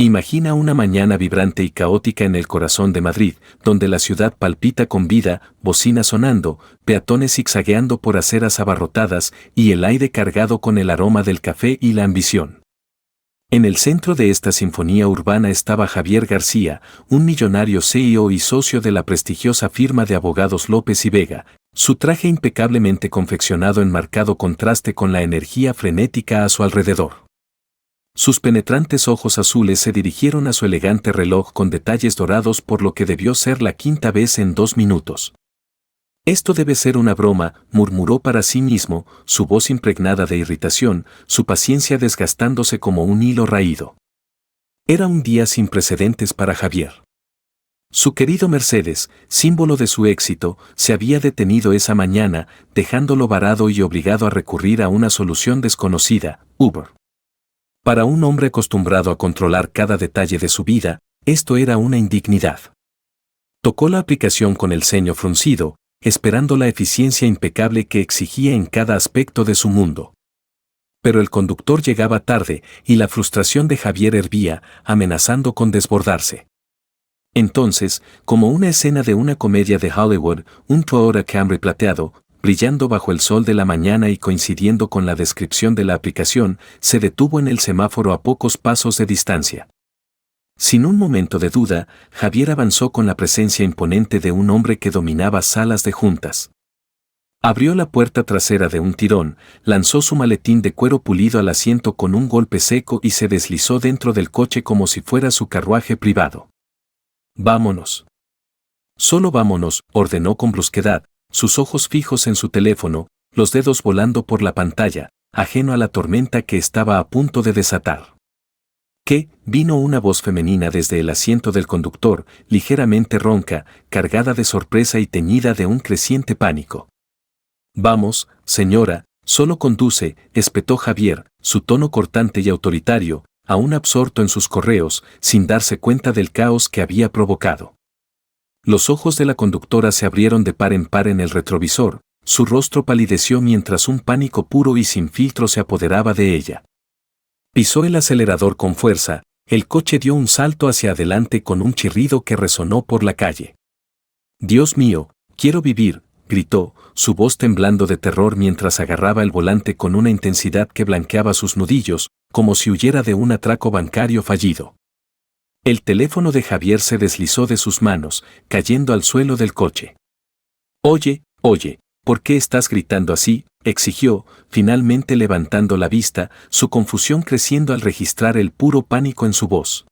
Imagina una mañana vibrante y caótica en el corazón de Madrid, donde la ciudad palpita con vida, bocinas sonando, peatones zigzagueando por aceras abarrotadas y el aire cargado con el aroma del café y la ambición. En el centro de esta sinfonía urbana estaba Javier García, un millonario CEO y socio de la prestigiosa firma de abogados López y Vega, su traje impecablemente confeccionado en marcado contraste con la energía frenética a su alrededor. Sus penetrantes ojos azules se dirigieron a su elegante reloj con detalles dorados por lo que debió ser la quinta vez en 2 minutos. Esto debe ser una broma, murmuró para sí mismo, su voz impregnada de irritación, su paciencia desgastándose como un hilo raído. Era un día sin precedentes para Javier. Su querido Mercedes, símbolo de su éxito, se había detenido esa mañana, dejándolo varado y obligado a recurrir a una solución desconocida, Uber. Para un hombre acostumbrado a controlar cada detalle de su vida, esto era una indignidad. Tocó la aplicación con el ceño fruncido, esperando la eficiencia impecable que exigía en cada aspecto de su mundo. Pero el conductor llegaba tarde y la frustración de Javier hervía, amenazando con desbordarse. Entonces, como una escena de una comedia de Hollywood, un Toyota Camry plateado, brillando bajo el sol de la mañana y coincidiendo con la descripción de la aplicación, se detuvo en el semáforo a pocos pasos de distancia. Sin un momento de duda, Javier avanzó con la presencia imponente de un hombre que dominaba salas de juntas. Abrió la puerta trasera de un tirón, lanzó su maletín de cuero pulido al asiento con un golpe seco y se deslizó dentro del coche como si fuera su carruaje privado. «Vámonos». «Solo vámonos», ordenó con brusquedad, sus ojos fijos en su teléfono, los dedos volando por la pantalla, ajeno a la tormenta que estaba a punto de desatar. «¿Qué?», vino una voz femenina desde el asiento del conductor, ligeramente ronca, cargada de sorpresa y teñida de un creciente pánico. «Vamos, señora, solo conduce», espetó Javier, su tono cortante y autoritario, aún absorto en sus correos, sin darse cuenta del caos que había provocado. Los ojos de la conductora se abrieron de par en par en el retrovisor, su rostro palideció mientras un pánico puro y sin filtro se apoderaba de ella. Pisó el acelerador con fuerza, el coche dio un salto hacia adelante con un chirrido que resonó por la calle. «Dios mío, quiero vivir», gritó, su voz temblando de terror mientras agarraba el volante con una intensidad que blanqueaba sus nudillos, como si huyera de un atraco bancario fallido. El teléfono de Javier se deslizó de sus manos, cayendo al suelo del coche. «Oye, ¿por qué estás gritando así?», exigió, finalmente levantando la vista, su confusión creciendo al registrar el puro pánico en su voz.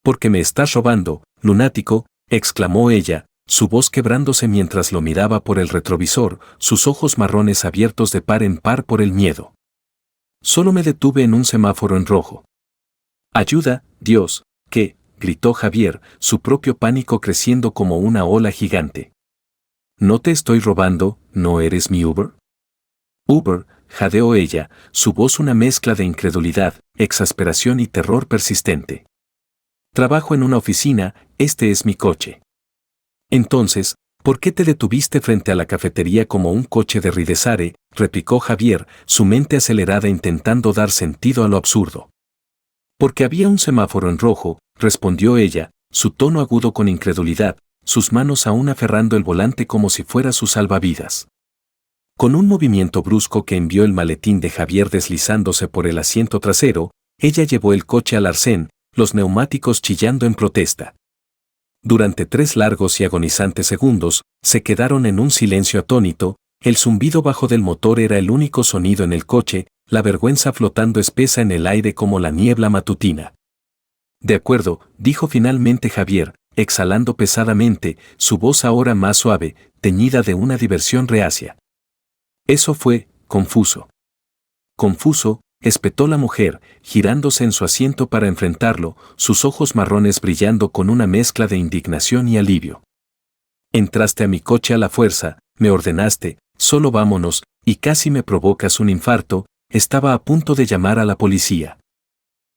«Porque me estás robando, lunático», exclamó ella, su voz quebrándose mientras lo miraba por el retrovisor, sus ojos marrones abiertos de par en par por el miedo. «Solo me detuve en un semáforo en rojo». «Ayuda, Dios». «¿Qué?», gritó Javier, su propio pánico creciendo como una ola gigante. «No te estoy robando, ¿no eres mi Uber?». «Uber», jadeó ella, su voz una mezcla de incredulidad, exasperación y terror persistente. «Trabajo en una oficina, este es mi coche». «Entonces, ¿por qué te detuviste frente a la cafetería como un coche de Ridesare?», replicó Javier, su mente acelerada intentando dar sentido a lo absurdo. «Porque había un semáforo en rojo», respondió ella, su tono agudo con incredulidad, sus manos aún aferrando el volante como si fuera su salvavidas. Con un movimiento brusco que envió el maletín de Javier deslizándose por el asiento trasero, ella llevó el coche al arcén, los neumáticos chillando en protesta. Durante 3 largos y agonizantes segundos, se quedaron en un silencio atónito, el zumbido bajo del motor era el único sonido en el coche, la vergüenza flotando espesa en el aire como la niebla matutina. «De acuerdo», dijo finalmente Javier, exhalando pesadamente, su voz ahora más suave, teñida de una diversión reacia. «Eso fue confuso». «Confuso», espetó la mujer, girándose en su asiento para enfrentarlo, sus ojos marrones brillando con una mezcla de indignación y alivio. «Entraste a mi coche a la fuerza, me ordenaste, solo vámonos, y casi me provocas un infarto», estaba a punto de llamar a la policía.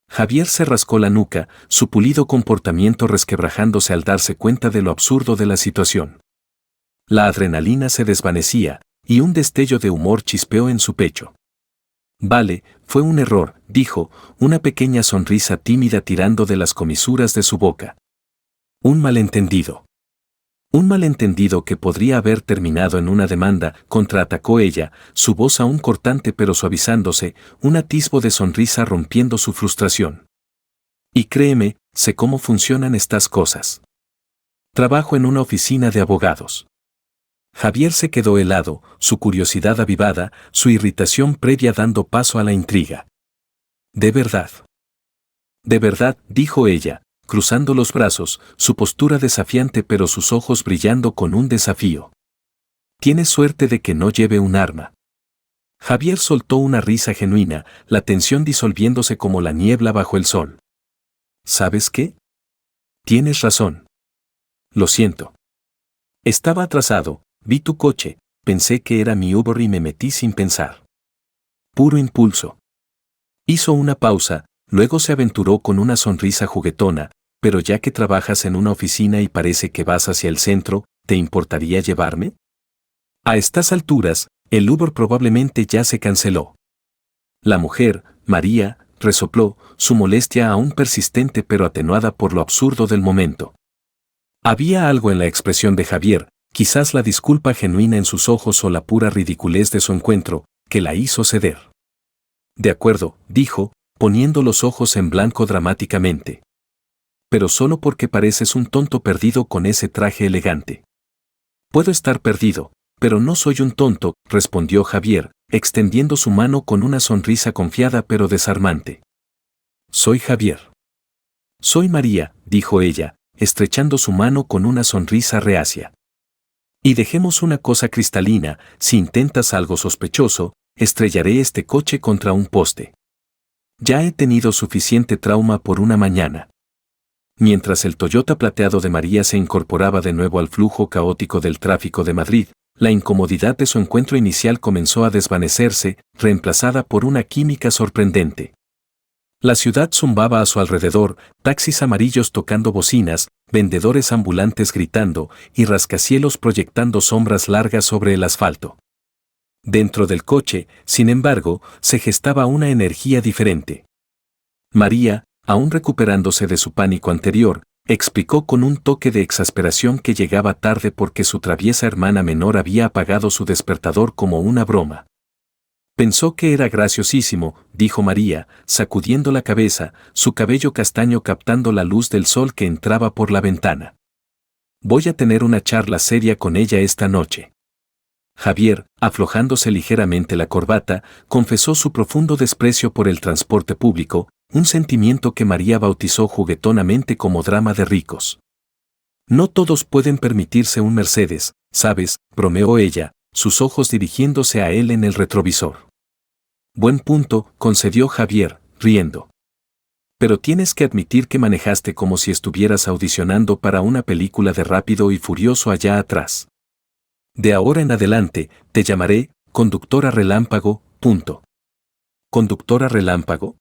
Javier se rascó la nuca, su pulido comportamiento resquebrajándose al darse cuenta de lo absurdo de la situación. La adrenalina se desvanecía, y un destello de humor chispeó en su pecho. Vale, fue un error, dijo, una pequeña sonrisa tímida tirando de las comisuras de su boca. Un malentendido. Un malentendido que podría haber terminado en una demanda, contraatacó ella, su voz aún cortante pero suavizándose, un atisbo de sonrisa rompiendo su frustración. Y créeme, sé cómo funcionan estas cosas. Trabajo en una oficina de abogados. Javier se quedó helado, su curiosidad avivada, su irritación previa dando paso a la intriga. ¿De verdad? De verdad, dijo ella, cruzando los brazos, su postura desafiante pero sus ojos brillando con un desafío. Tienes suerte de que no lleve un arma. Javier soltó una risa genuina, la tensión disolviéndose como la niebla bajo el sol. ¿Sabes qué? Tienes razón. Lo siento. Estaba atrasado, vi tu coche, pensé que era mi Uber y me metí sin pensar. Puro impulso. Hizo una pausa, luego se aventuró con una sonrisa juguetona, pero ya que trabajas en una oficina y parece que vas hacia el centro, ¿te importaría llevarme? A estas alturas, el Uber probablemente ya se canceló. La mujer, María, resopló, su molestia aún persistente pero atenuada por lo absurdo del momento. Había algo en la expresión de Javier, quizás la disculpa genuina en sus ojos o la pura ridiculez de su encuentro, que la hizo ceder. De acuerdo, dijo, poniendo los ojos en blanco dramáticamente. Pero solo porque pareces un tonto perdido con ese traje elegante. Puedo estar perdido, pero no soy un tonto, respondió Javier, extendiendo su mano con una sonrisa confiada pero desarmante. Soy Javier. Soy María, dijo ella, estrechando su mano con una sonrisa reacia. Y dejemos una cosa cristalina, si intentas algo sospechoso, estrellaré este coche contra un poste. Ya he tenido suficiente trauma por una mañana. Mientras el Toyota plateado de María se incorporaba de nuevo al flujo caótico del tráfico de Madrid, la incomodidad de su encuentro inicial comenzó a desvanecerse, reemplazada por una química sorprendente. La ciudad zumbaba a su alrededor, taxis amarillos tocando bocinas, vendedores ambulantes gritando y rascacielos proyectando sombras largas sobre el asfalto. Dentro del coche, sin embargo, se gestaba una energía diferente. María, aún recuperándose de su pánico anterior, explicó con un toque de exasperación que llegaba tarde porque su traviesa hermana menor había apagado su despertador como una broma. Pensó que era graciosísimo, dijo María, sacudiendo la cabeza, su cabello castaño captando la luz del sol que entraba por la ventana. Voy a tener una charla seria con ella esta noche. Javier, aflojándose ligeramente la corbata, confesó su profundo desprecio por el transporte público, un sentimiento que María bautizó juguetonamente como drama de ricos. No todos pueden permitirse un Mercedes, ¿sabes?, bromeó ella, sus ojos dirigiéndose a él en el retrovisor. Buen punto, concedió Javier, riendo. Pero tienes que admitir que manejaste como si estuvieras audicionando para una película de Rápido y Furioso allá atrás. De ahora en adelante, te llamaré conductora relámpago, punto. ¿Conductora relámpago?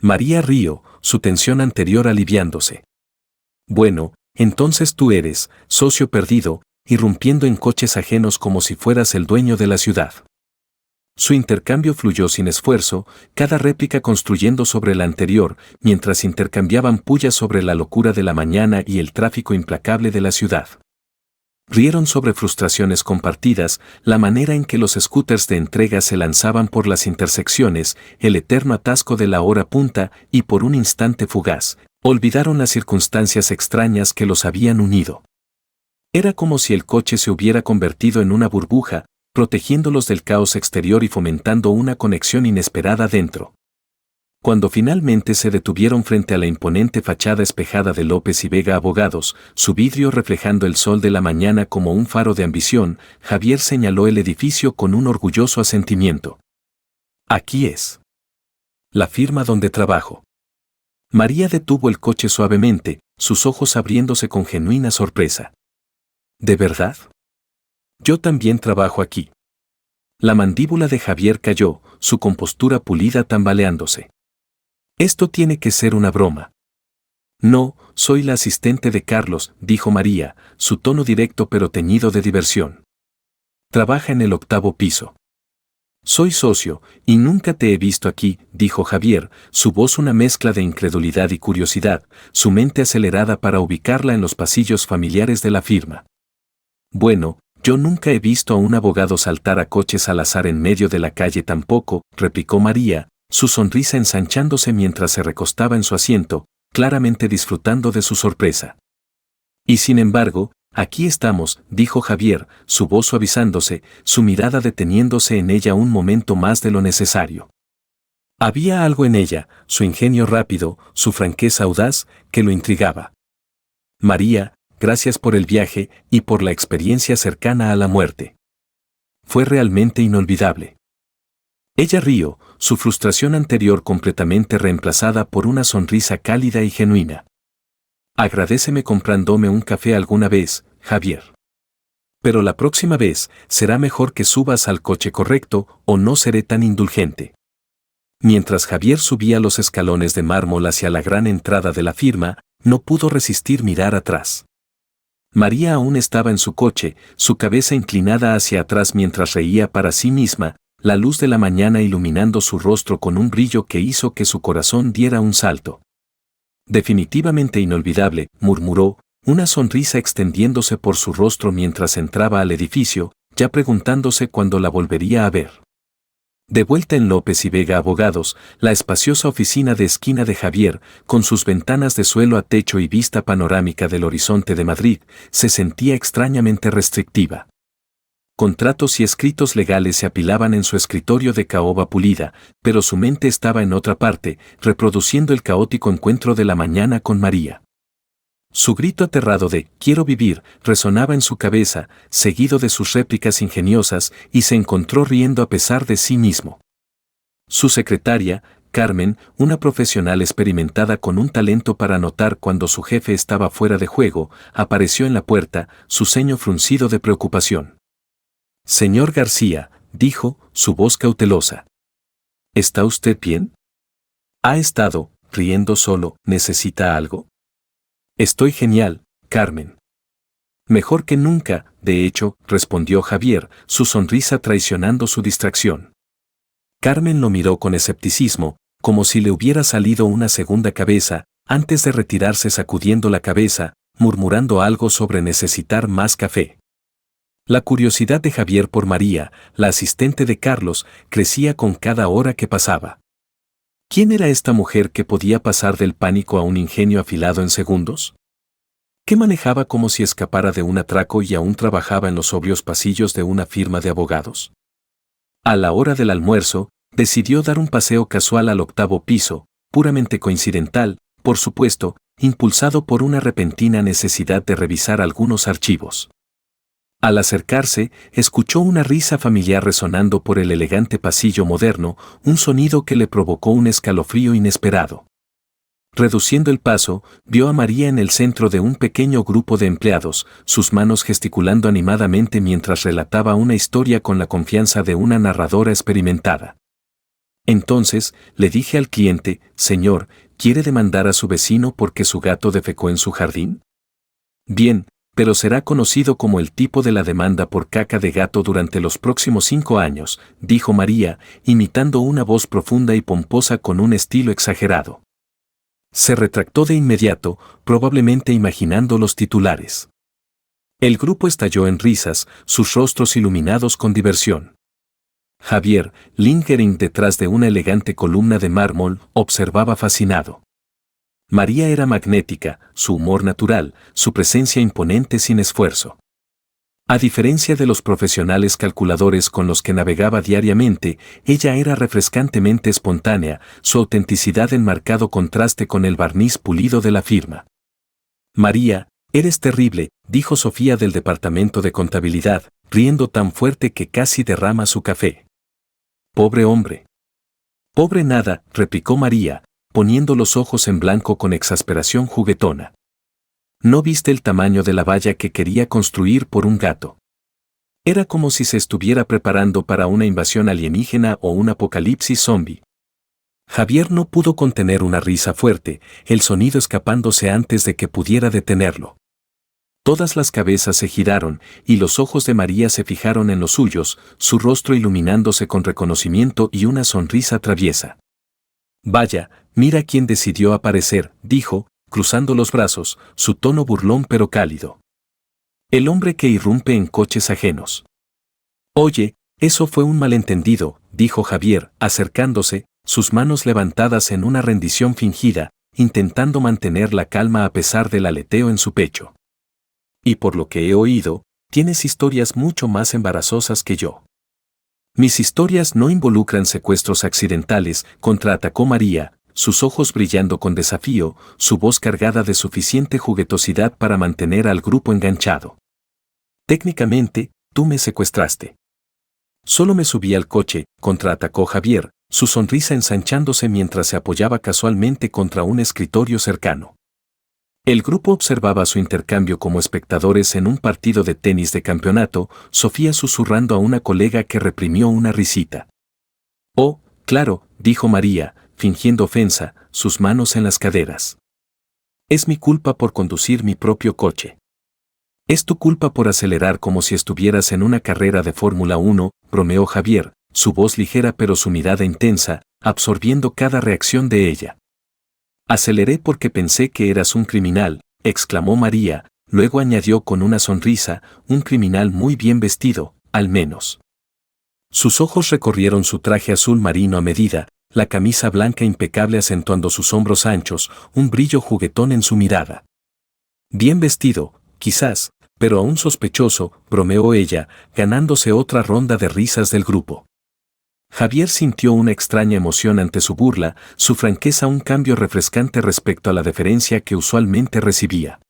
María rió, su tensión anterior aliviándose. Bueno, entonces tú eres, socio perdido, irrumpiendo en coches ajenos como si fueras el dueño de la ciudad. Su intercambio fluyó sin esfuerzo, cada réplica construyendo sobre la anterior, mientras intercambiaban pullas sobre la locura de la mañana y el tráfico implacable de la ciudad. Rieron sobre frustraciones compartidas, la manera en que los scooters de entrega se lanzaban por las intersecciones, el eterno atasco de la hora punta y por un instante fugaz, olvidaron las circunstancias extrañas que los habían unido. Era como si el coche se hubiera convertido en una burbuja, protegiéndolos del caos exterior y fomentando una conexión inesperada dentro. Cuando finalmente se detuvieron frente a la imponente fachada espejada de López y Vega Abogados, su vidrio reflejando el sol de la mañana como un faro de ambición, Javier señaló el edificio con un orgulloso asentimiento. Aquí es. La firma donde trabajo. María detuvo el coche suavemente, sus ojos abriéndose con genuina sorpresa. ¿De verdad? Yo también trabajo aquí. La mandíbula de Javier cayó, su compostura pulida tambaleándose. Esto tiene que ser una broma. No, soy la asistente de Carlos, dijo María, su tono directo pero teñido de diversión. Trabaja en el 8º piso. Soy socio, y nunca te he visto aquí, dijo Javier, su voz una mezcla de incredulidad y curiosidad, su mente acelerada para ubicarla en los pasillos familiares de la firma. Bueno, yo nunca he visto a un abogado saltar a coches al azar en medio de la calle tampoco, replicó María, su sonrisa ensanchándose mientras se recostaba en su asiento, claramente disfrutando de su sorpresa. Y sin embargo, aquí estamos, dijo Javier, su voz suavizándose, su mirada deteniéndose en ella un momento más de lo necesario. Había algo en ella, su ingenio rápido, su franqueza audaz, que lo intrigaba. María, gracias por el viaje y por la experiencia cercana a la muerte. Fue realmente inolvidable. Ella rió, su frustración anterior completamente reemplazada por una sonrisa cálida y genuina. Agradéceme comprándome un café alguna vez, Javier. Pero la próxima vez será mejor que subas al coche correcto o no seré tan indulgente. Mientras Javier subía los escalones de mármol hacia la gran entrada de la firma, no pudo resistir mirar atrás. María aún estaba en su coche, su cabeza inclinada hacia atrás mientras reía para sí misma, la luz de la mañana iluminando su rostro con un brillo que hizo que su corazón diera un salto. Definitivamente inolvidable, murmuró, una sonrisa extendiéndose por su rostro mientras entraba al edificio, ya preguntándose cuándo la volvería a ver. De vuelta en López y Vega Abogados, la espaciosa oficina de esquina de Javier, con sus ventanas de suelo a techo y vista panorámica del horizonte de Madrid, se sentía extrañamente restrictiva. Contratos y escritos legales se apilaban en su escritorio de caoba pulida, pero su mente estaba en otra parte, reproduciendo el caótico encuentro de la mañana con María. Su grito aterrado de «quiero vivir» resonaba en su cabeza, seguido de sus réplicas ingeniosas, y se encontró riendo a pesar de sí mismo. Su secretaria, Carmen, una profesional experimentada con un talento para notar cuando su jefe estaba fuera de juego, apareció en la puerta, su ceño fruncido de preocupación. «Señor García», dijo, su voz cautelosa. «¿Está usted bien? ¿Ha estado riendo solo? ¿Necesita algo?» «Estoy genial, Carmen». «Mejor que nunca, de hecho», respondió Javier, su sonrisa traicionando su distracción. Carmen lo miró con escepticismo, como si le hubiera salido una segunda cabeza, antes de retirarse sacudiendo la cabeza, murmurando algo sobre necesitar más café. La curiosidad de Javier por María, la asistente de Carlos, crecía con cada hora que pasaba. ¿Quién era esta mujer que podía pasar del pánico a un ingenio afilado en segundos? ¿Qué manejaba como si escapara de un atraco y aún trabajaba en los sobrios pasillos de una firma de abogados? A la hora del almuerzo, decidió dar un paseo casual al 8º piso, puramente coincidental, por supuesto, impulsado por una repentina necesidad de revisar algunos archivos. Al acercarse, escuchó una risa familiar resonando por el elegante pasillo moderno, un sonido que le provocó un escalofrío inesperado. Reduciendo el paso, vio a María en el centro de un pequeño grupo de empleados, sus manos gesticulando animadamente mientras relataba una historia con la confianza de una narradora experimentada. Entonces, le dije al cliente, «Señor, ¿quiere demandar a su vecino porque su gato defecó en su jardín?» «Bien, pero será conocido como el tipo de la demanda por caca de gato durante los próximos 5 años», dijo María, imitando una voz profunda y pomposa con un estilo exagerado. Se retractó de inmediato, probablemente imaginando los titulares. El grupo estalló en risas, sus rostros iluminados con diversión. Javier, lingering detrás de una elegante columna de mármol, observaba fascinado. María era magnética, su humor natural, su presencia imponente sin esfuerzo. A diferencia de los profesionales calculadores con los que navegaba diariamente, ella era refrescantemente espontánea, su autenticidad en marcado contraste con el barniz pulido de la firma. «María, eres terrible», dijo Sofía del departamento de contabilidad, riendo tan fuerte que casi derrama su café. «Pobre hombre». «Pobre nada», replicó María, poniendo los ojos en blanco con exasperación juguetona. «¿No viste el tamaño de la valla que quería construir por un gato? Era como si se estuviera preparando para una invasión alienígena o un apocalipsis zombie». Javier no pudo contener una risa fuerte, el sonido escapándose antes de que pudiera detenerlo. Todas las cabezas se giraron, y los ojos de María se fijaron en los suyos, su rostro iluminándose con reconocimiento y una sonrisa traviesa. «Vaya, mira quién decidió aparecer», dijo, cruzando los brazos, su tono burlón pero cálido. «El hombre que irrumpe en coches ajenos». «Oye, eso fue un malentendido», dijo Javier, acercándose, sus manos levantadas en una rendición fingida, intentando mantener la calma a pesar del aleteo en su pecho. «Y por lo que he oído, tienes historias mucho más embarazosas que yo». «Mis historias no involucran secuestros accidentales», contraatacó María, sus ojos brillando con desafío, su voz cargada de suficiente juguetosidad para mantener al grupo enganchado. «Técnicamente, tú me secuestraste». «Solo me subí al coche», contraatacó Javier, su sonrisa ensanchándose mientras se apoyaba casualmente contra un escritorio cercano. El grupo observaba su intercambio como espectadores en un partido de tenis de campeonato, Sofía susurrando a una colega que reprimió una risita. «Oh, claro», dijo María, fingiendo ofensa, sus manos en las caderas. «Es mi culpa por conducir mi propio coche». «Es tu culpa por acelerar como si estuvieras en una carrera de Fórmula 1», bromeó Javier, su voz ligera pero su mirada intensa, absorbiendo cada reacción de ella. «Aceleré porque pensé que eras un criminal», exclamó María, luego añadió con una sonrisa, «un criminal muy bien vestido, al menos». Sus ojos recorrieron su traje azul marino a medida, la camisa blanca impecable acentuando sus hombros anchos, un brillo juguetón en su mirada. «Bien vestido, quizás, pero aún sospechoso», bromeó ella, ganándose otra ronda de risas del grupo. Javier sintió una extraña emoción ante su burla, su franqueza un cambio refrescante respecto a la deferencia que usualmente recibía.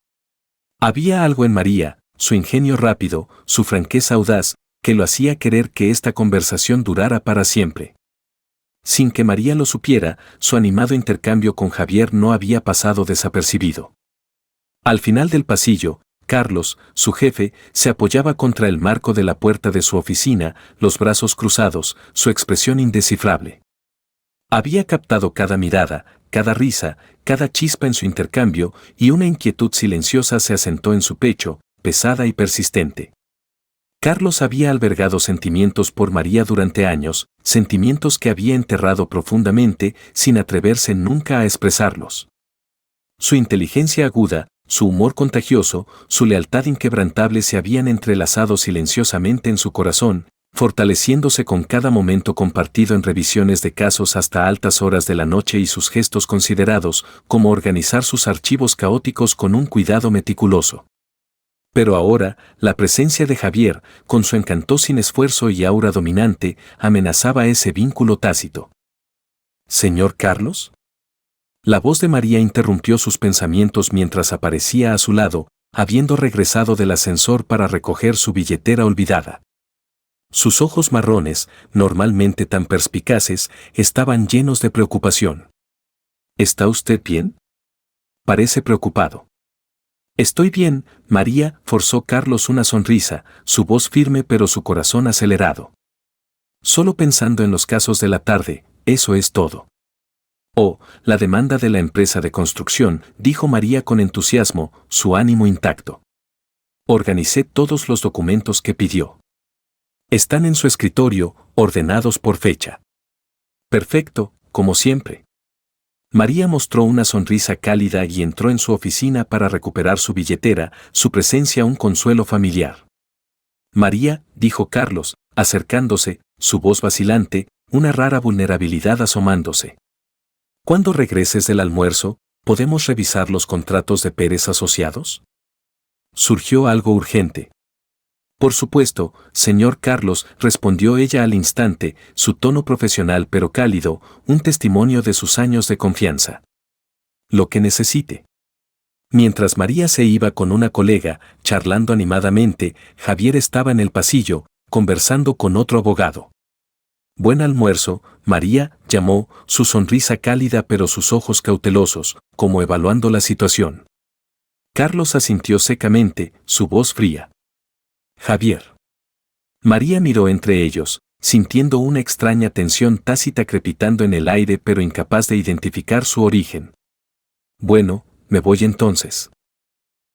Había algo en María, su ingenio rápido, su franqueza audaz, que lo hacía querer que esta conversación durara para siempre. Sin que María lo supiera, su animado intercambio con Javier no había pasado desapercibido. Al final del pasillo, Carlos, su jefe, se apoyaba contra el marco de la puerta de su oficina, los brazos cruzados, su expresión indescifrable. Había captado cada mirada, cada risa, cada chispa en su intercambio, y una inquietud silenciosa se asentó en su pecho, pesada y persistente. Carlos había albergado sentimientos por María durante años, sentimientos que había enterrado profundamente, sin atreverse nunca a expresarlos. Su inteligencia aguda, su humor contagioso, su lealtad inquebrantable se habían entrelazado silenciosamente en su corazón, fortaleciéndose con cada momento compartido en revisiones de casos hasta altas horas de la noche y sus gestos considerados, como organizar sus archivos caóticos con un cuidado meticuloso. Pero ahora, la presencia de Javier, con su encanto sin esfuerzo y aura dominante, amenazaba ese vínculo tácito. «¿Señor Carlos?». La voz de María interrumpió sus pensamientos mientras aparecía a su lado, habiendo regresado del ascensor para recoger su billetera olvidada. Sus ojos marrones, normalmente tan perspicaces, estaban llenos de preocupación. «¿Está usted bien?». «Parece preocupado». «Estoy bien», María, forzó Carlos una sonrisa, su voz firme pero su corazón acelerado. «Solo pensando en los casos de la tarde, eso es todo». «Oh, la demanda de la empresa de construcción», dijo María con entusiasmo, su ánimo intacto. «Organicé todos los documentos que pidió. Están en su escritorio, ordenados por fecha». «Perfecto, como siempre». María mostró una sonrisa cálida y entró en su oficina para recuperar su billetera, su presencia un consuelo familiar. «María», dijo Carlos, acercándose, su voz vacilante, una rara vulnerabilidad asomándose. «Cuando regreses del almuerzo, ¿podemos revisar los contratos de Pérez Asociados?». Surgió algo urgente. «Por supuesto, señor Carlos», respondió ella al instante, su tono profesional pero cálido, un testimonio de sus años de confianza. «Lo que necesite». Mientras María se iba con una colega, charlando animadamente, Javier estaba en el pasillo, conversando con otro abogado. «Buen almuerzo», María, llamó, su sonrisa cálida pero sus ojos cautelosos, como evaluando la situación. Carlos asintió secamente, su voz fría. «Javier». María miró entre ellos, sintiendo una extraña tensión tácita crepitando en el aire pero incapaz de identificar su origen. «Bueno, me voy entonces».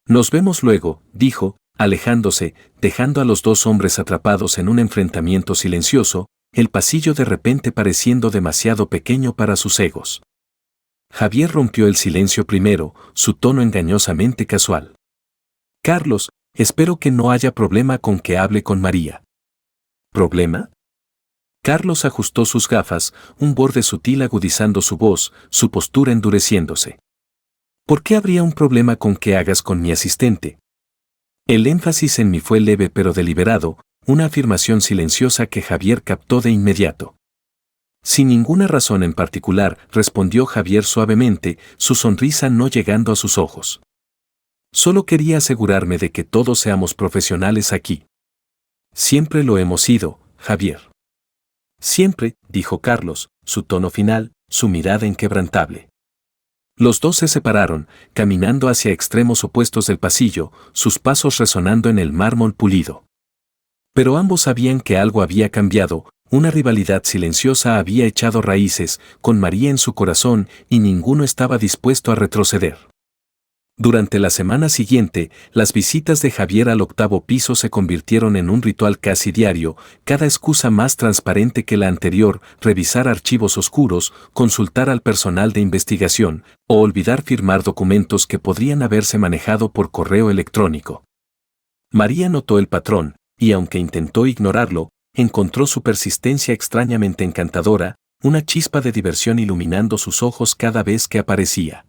Nos vemos luego, dijo, alejándose, dejando a los dos hombres atrapados en un enfrentamiento silencioso, el pasillo de repente pareciendo demasiado pequeño para sus egos. Javier rompió el silencio primero, su tono engañosamente casual. Carlos, espero que no haya problema con que hable con María. ¿Problema? Carlos ajustó sus gafas, un borde sutil agudizando su voz, su postura endureciéndose. ¿Por qué habría un problema con que hagas con mi asistente? El énfasis en mí fue leve pero deliberado, una afirmación silenciosa que Javier captó de inmediato. Sin ninguna razón en particular, respondió Javier suavemente, su sonrisa no llegando a sus ojos. Solo quería asegurarme de que todos seamos profesionales aquí. Siempre lo hemos sido, Javier. Siempre, dijo Carlos, su tono final, su mirada inquebrantable. Los dos se separaron, caminando hacia extremos opuestos del pasillo, sus pasos resonando en el mármol pulido. Pero ambos sabían que algo había cambiado, una rivalidad silenciosa había echado raíces, con María en su corazón, y ninguno estaba dispuesto a retroceder. Durante la semana siguiente, las visitas de Javier al 8º piso se convirtieron en un ritual casi diario, cada excusa más transparente que la anterior, revisar archivos oscuros, consultar al personal de investigación, o olvidar firmar documentos que podrían haberse manejado por correo electrónico. María notó el patrón, y aunque intentó ignorarlo, encontró su persistencia extrañamente encantadora, una chispa de diversión iluminando sus ojos cada vez que aparecía.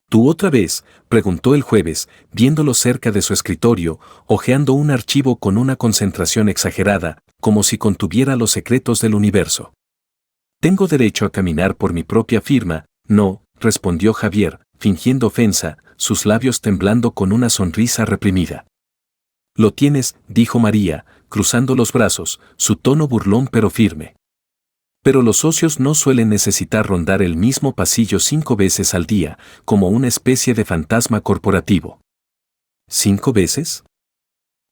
¿Tú otra vez?, preguntó el jueves, viéndolo cerca de su escritorio, hojeando un archivo con una concentración exagerada, como si contuviera los secretos del universo. Tengo derecho a caminar por mi propia firma, no, respondió Javier, fingiendo ofensa, sus labios temblando con una sonrisa reprimida. Lo tienes, dijo María, cruzando los brazos, su tono burlón pero firme. Pero los socios no suelen necesitar rondar el mismo pasillo 5 veces al día, como una especie de fantasma corporativo. ¿5 veces?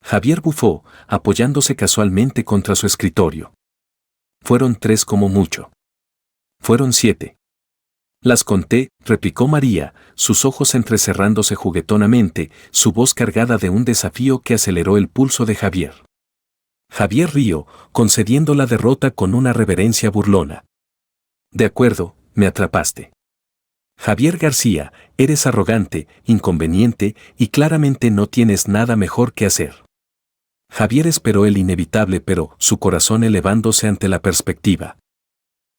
Javier bufó, apoyándose casualmente contra su escritorio. Fueron 3 como mucho. Fueron 7. Las conté, replicó María, sus ojos entrecerrándose juguetonamente, su voz cargada de un desafío que aceleró el pulso de Javier. Javier rió, concediendo la derrota con una reverencia burlona. De acuerdo, me atrapaste. Javier García, eres arrogante, inconveniente y claramente no tienes nada mejor que hacer. Javier esperó el inevitable pero su corazón elevándose ante la perspectiva.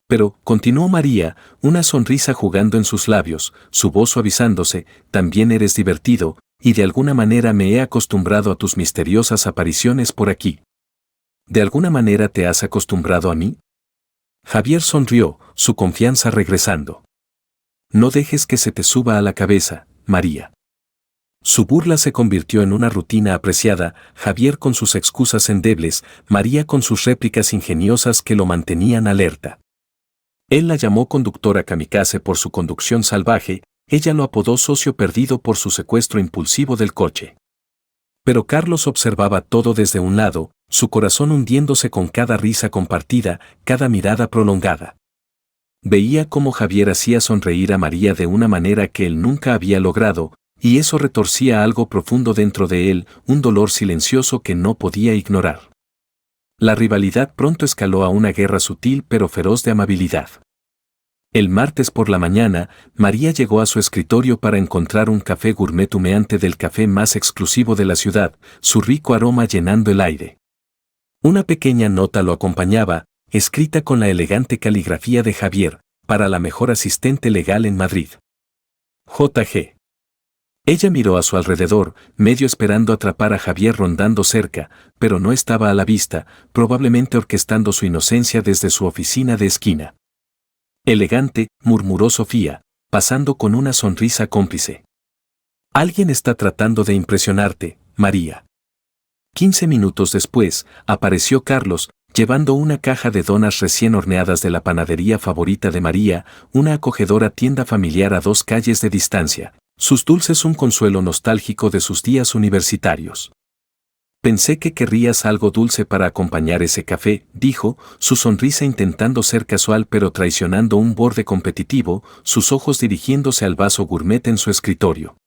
Pero, continuó María, una sonrisa jugando en sus labios, su voz suavizándose, también eres divertido, y de alguna manera me he acostumbrado a tus misteriosas apariciones por aquí. ¿De alguna manera te has acostumbrado a mí? Javier sonrió, su confianza regresando. No dejes que se te suba a la cabeza, María. Su burla se convirtió en una rutina apreciada, Javier con sus excusas endebles, María con sus réplicas ingeniosas que lo mantenían alerta. Él la llamó conductora kamikaze por su conducción salvaje, ella lo apodó socio perdido por su secuestro impulsivo del coche. Pero Carlos observaba todo desde un lado, su corazón hundiéndose con cada risa compartida, cada mirada prolongada. Veía cómo Javier hacía sonreír a María de una manera que él nunca había logrado, y eso retorcía algo profundo dentro de él, un dolor silencioso que no podía ignorar. La rivalidad pronto escaló a una guerra sutil pero feroz de amabilidad. El martes por la mañana, María llegó a su escritorio para encontrar un café gourmet humeante del café más exclusivo de la ciudad, su rico aroma llenando el aire. Una pequeña nota lo acompañaba, escrita con la elegante caligrafía de Javier, para la mejor asistente legal en Madrid. J.G. Ella miró a su alrededor, medio esperando atrapar a Javier rondando cerca, pero no estaba a la vista, probablemente orquestando su inocencia desde su oficina de esquina. Elegante, murmuró Sofía, pasando con una sonrisa cómplice. Alguien está tratando de impresionarte, María. 15 minutos después, apareció Carlos, llevando una caja de donas recién horneadas de la panadería favorita de María, una acogedora tienda familiar a 2 calles de distancia, sus dulces un consuelo nostálgico de sus días universitarios. Pensé que querrías algo dulce para acompañar ese café, dijo, su sonrisa intentando ser casual pero traicionando un borde competitivo, sus ojos dirigiéndose al vaso gourmet en su escritorio.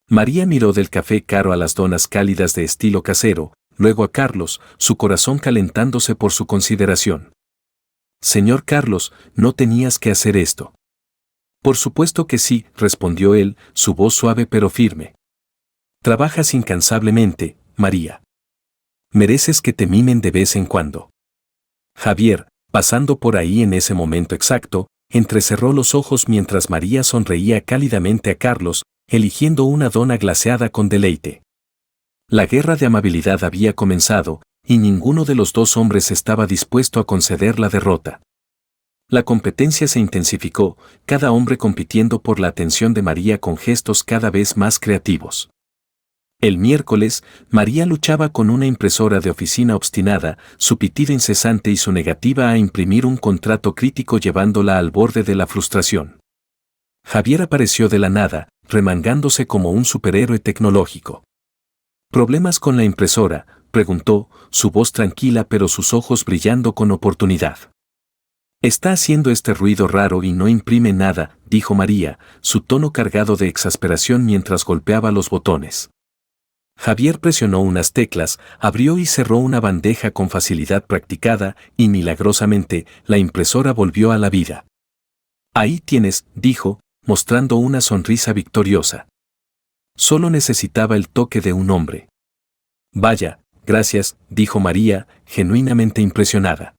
María miró del café caro a las donas cálidas de estilo casero, luego a Carlos, su corazón calentándose por su consideración. Señor Carlos, no tenías que hacer esto. Por supuesto que sí, respondió él, su voz suave pero firme. Trabajas incansablemente, María. Mereces que te mimen de vez en cuando. Javier, pasando por ahí en ese momento exacto, entrecerró los ojos mientras María sonreía cálidamente a Carlos, eligiendo una dona glaseada con deleite. La guerra de amabilidad había comenzado, y ninguno de los dos hombres estaba dispuesto a conceder la derrota. La competencia se intensificó, cada hombre compitiendo por la atención de María con gestos cada vez más creativos. El miércoles, María luchaba con una impresora de oficina obstinada, su pitido incesante y su negativa a imprimir un contrato crítico llevándola al borde de la frustración. Javier apareció de la nada, remangándose como un superhéroe tecnológico. ¿Problemas con la impresora?, preguntó, su voz tranquila pero sus ojos brillando con oportunidad. Está haciendo este ruido raro y no imprime nada, dijo María, su tono cargado de exasperación mientras golpeaba los botones. Javier presionó unas teclas, abrió y cerró una bandeja con facilidad practicada y milagrosamente la impresora volvió a la vida. Ahí tienes, dijo, mostrando una sonrisa victoriosa. Solo necesitaba el toque de un hombre. Vaya, gracias, dijo María, genuinamente impresionada.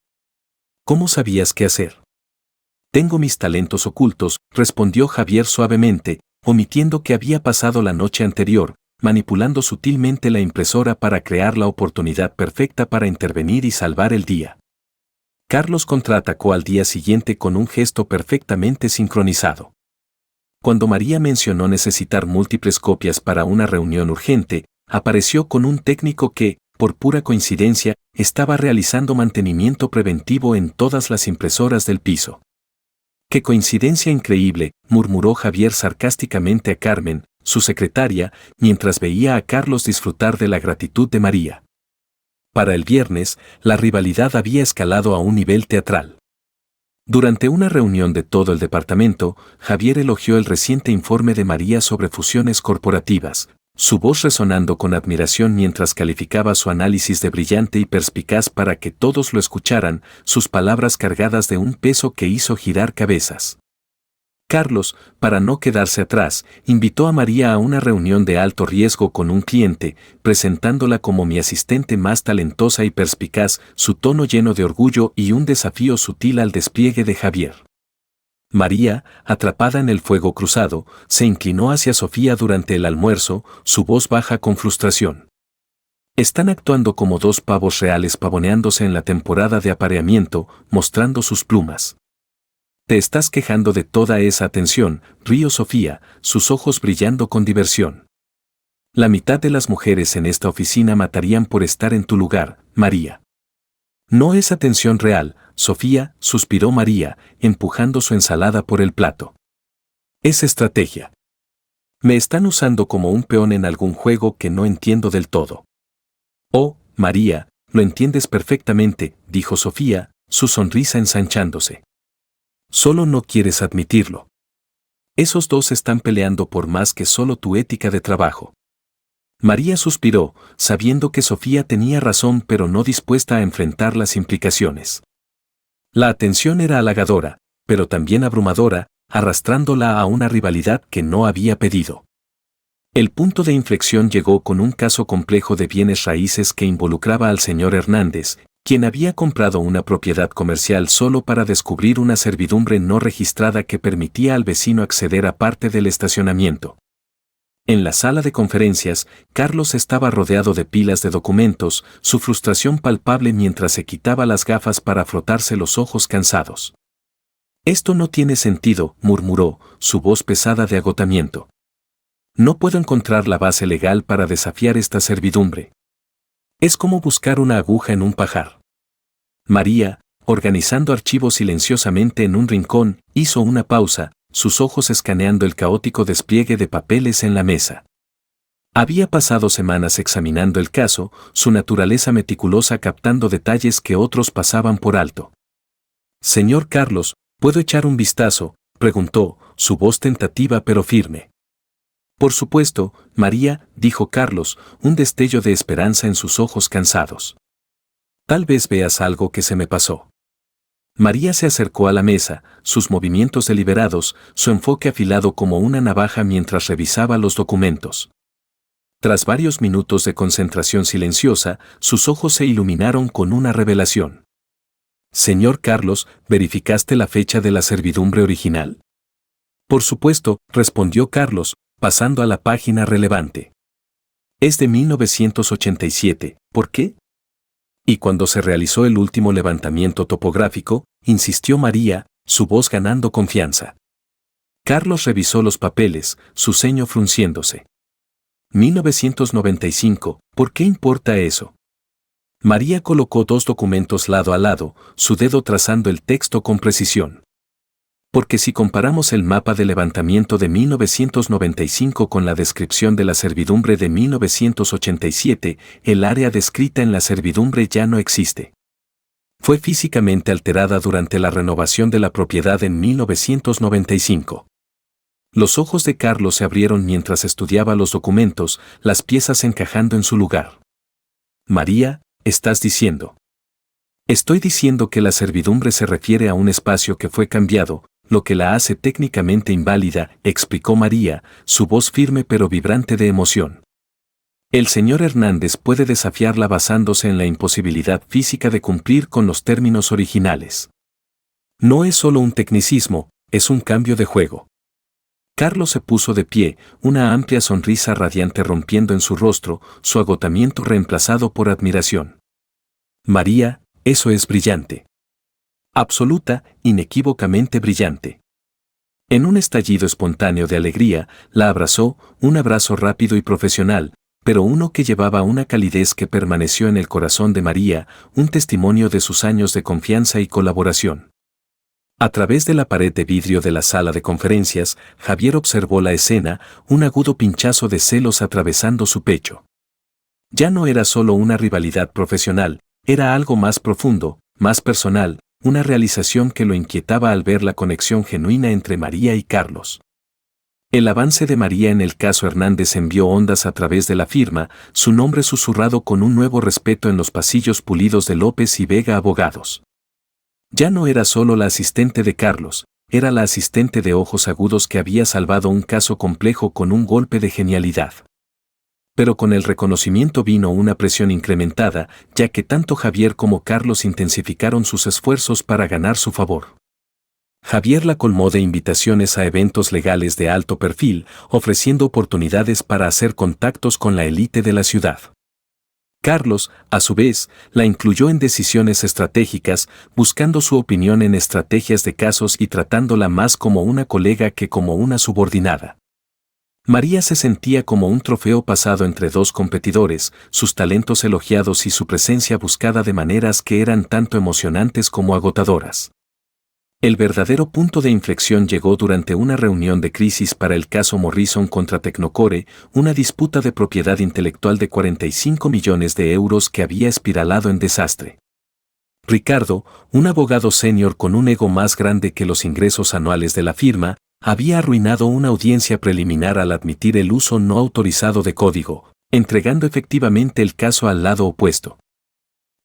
¿Cómo sabías qué hacer? Tengo mis talentos ocultos, respondió Javier suavemente, omitiendo que había pasado la noche anterior, manipulando sutilmente la impresora para crear la oportunidad perfecta para intervenir y salvar el día. Carlos contraatacó al día siguiente con un gesto perfectamente sincronizado. Cuando María mencionó necesitar múltiples copias para una reunión urgente, apareció con un técnico que, por pura coincidencia, estaba realizando mantenimiento preventivo en todas las impresoras del piso. ¡Qué coincidencia increíble!, murmuró Javier sarcásticamente a Carmen, su secretaria, mientras veía a Carlos disfrutar de la gratitud de María. Para el viernes, la rivalidad había escalado a un nivel teatral. Durante una reunión de todo el departamento, Javier elogió el reciente informe de María sobre fusiones corporativas, su voz resonando con admiración mientras calificaba su análisis de brillante y perspicaz para que todos lo escucharan, sus palabras cargadas de un peso que hizo girar cabezas. Carlos, para no quedarse atrás, invitó a María a una reunión de alto riesgo con un cliente, presentándola como mi asistente más talentosa y perspicaz, su tono lleno de orgullo y un desafío sutil al despliegue de Javier. María, atrapada en el fuego cruzado, se inclinó hacia Sofía durante el almuerzo, su voz baja con frustración. Están actuando como dos pavos reales pavoneándose en la temporada de apareamiento, mostrando sus plumas. Te estás quejando de toda esa atención, rió Sofía, sus ojos brillando con diversión. La mitad de las mujeres en esta oficina matarían por estar en tu lugar, María. No es atención real, Sofía, suspiró María, empujando su ensalada por el plato. Es estrategia. Me están usando como un peón en algún juego que no entiendo del todo. Oh, María, lo entiendes perfectamente, dijo Sofía, su sonrisa ensanchándose. Solo no quieres admitirlo. Esos dos están peleando por más que solo tu ética de trabajo. María suspiró, sabiendo que Sofía tenía razón pero no dispuesta a enfrentar las implicaciones. La atención era halagadora, pero también abrumadora, arrastrándola a una rivalidad que no había pedido. El punto de inflexión llegó con un caso complejo de bienes raíces que involucraba al señor Hernández, quien había comprado una propiedad comercial solo para descubrir una servidumbre no registrada que permitía al vecino acceder a parte del estacionamiento. En la sala de conferencias, Carlos estaba rodeado de pilas de documentos, su frustración palpable mientras se quitaba las gafas para frotarse los ojos cansados. Esto no tiene sentido, murmuró, su voz pesada de agotamiento. No puedo encontrar la base legal para desafiar esta servidumbre. Es como buscar una aguja en un pajar. María, organizando archivos silenciosamente en un rincón, hizo una pausa, sus ojos escaneando el caótico despliegue de papeles en la mesa. Había pasado semanas examinando el caso, su naturaleza meticulosa captando detalles que otros pasaban por alto. Señor Carlos, ¿puedo echar un vistazo?, preguntó, su voz tentativa pero firme. Por supuesto, María, dijo Carlos, un destello de esperanza en sus ojos cansados. Tal vez veas algo que se me pasó. María se acercó a la mesa, sus movimientos deliberados, su enfoque afilado como una navaja mientras revisaba los documentos. Tras varios minutos de concentración silenciosa, sus ojos se iluminaron con una revelación. Señor Carlos, ¿verificaste la fecha de la servidumbre original? Por supuesto, respondió Carlos, pasando a la página relevante. Es de 1987, ¿por qué? Y cuando se realizó el último levantamiento topográfico, insistió María, su voz ganando confianza. Carlos revisó los papeles, su ceño frunciéndose. 1995, ¿por qué importa eso? María colocó dos documentos lado a lado, su dedo trazando el texto con precisión. Porque si comparamos el mapa de levantamiento de 1995 con la descripción de la servidumbre de 1987, el área descrita en la servidumbre ya no existe. Fue físicamente alterada durante la renovación de la propiedad en 1995. Los ojos de Carlos se abrieron mientras estudiaba los documentos, las piezas encajando en su lugar. María, ¿estás diciendo? Estoy diciendo que la servidumbre se refiere a un espacio que fue cambiado, lo que la hace técnicamente inválida, explicó María, su voz firme pero vibrante de emoción. El señor Hernández puede desafiarla basándose en la imposibilidad física de cumplir con los términos originales. No es solo un tecnicismo, es un cambio de juego. Carlos se puso de pie, una amplia sonrisa radiante rompiendo en su rostro, su agotamiento reemplazado por admiración. María, eso es brillante. Absoluta, inequívocamente brillante. En un estallido espontáneo de alegría, la abrazó, un abrazo rápido y profesional, pero uno que llevaba una calidez que permaneció en el corazón de María, un testimonio de sus años de confianza y colaboración. A través de la pared de vidrio de la sala de conferencias, Javier observó la escena, un agudo pinchazo de celos atravesando su pecho. Ya no era solo una rivalidad profesional, era algo más profundo, más personal, una realización que lo inquietaba al ver la conexión genuina entre María y Carlos. El avance de María en el caso Hernández envió ondas a través de la firma, su nombre susurrado con un nuevo respeto en los pasillos pulidos de López y Vega Abogados. Ya no era solo la asistente de Carlos, era la asistente de ojos agudos que había salvado un caso complejo con un golpe de genialidad. Pero con el reconocimiento vino una presión incrementada, ya que tanto Javier como Carlos intensificaron sus esfuerzos para ganar su favor. Javier la colmó de invitaciones a eventos legales de alto perfil, ofreciendo oportunidades para hacer contactos con la élite de la ciudad. Carlos, a su vez, la incluyó en decisiones estratégicas, buscando su opinión en estrategias de casos y tratándola más como una colega que como una subordinada. María se sentía como un trofeo pasado entre dos competidores, sus talentos elogiados y su presencia buscada de maneras que eran tanto emocionantes como agotadoras. El verdadero punto de inflexión llegó durante una reunión de crisis para el caso Morrison contra Tecnocore, una disputa de propiedad intelectual de 45 millones de euros que había espiralado en desastre. Ricardo, un abogado senior con un ego más grande que los ingresos anuales de la firma, había arruinado una audiencia preliminar al admitir el uso no autorizado de código, entregando efectivamente el caso al lado opuesto.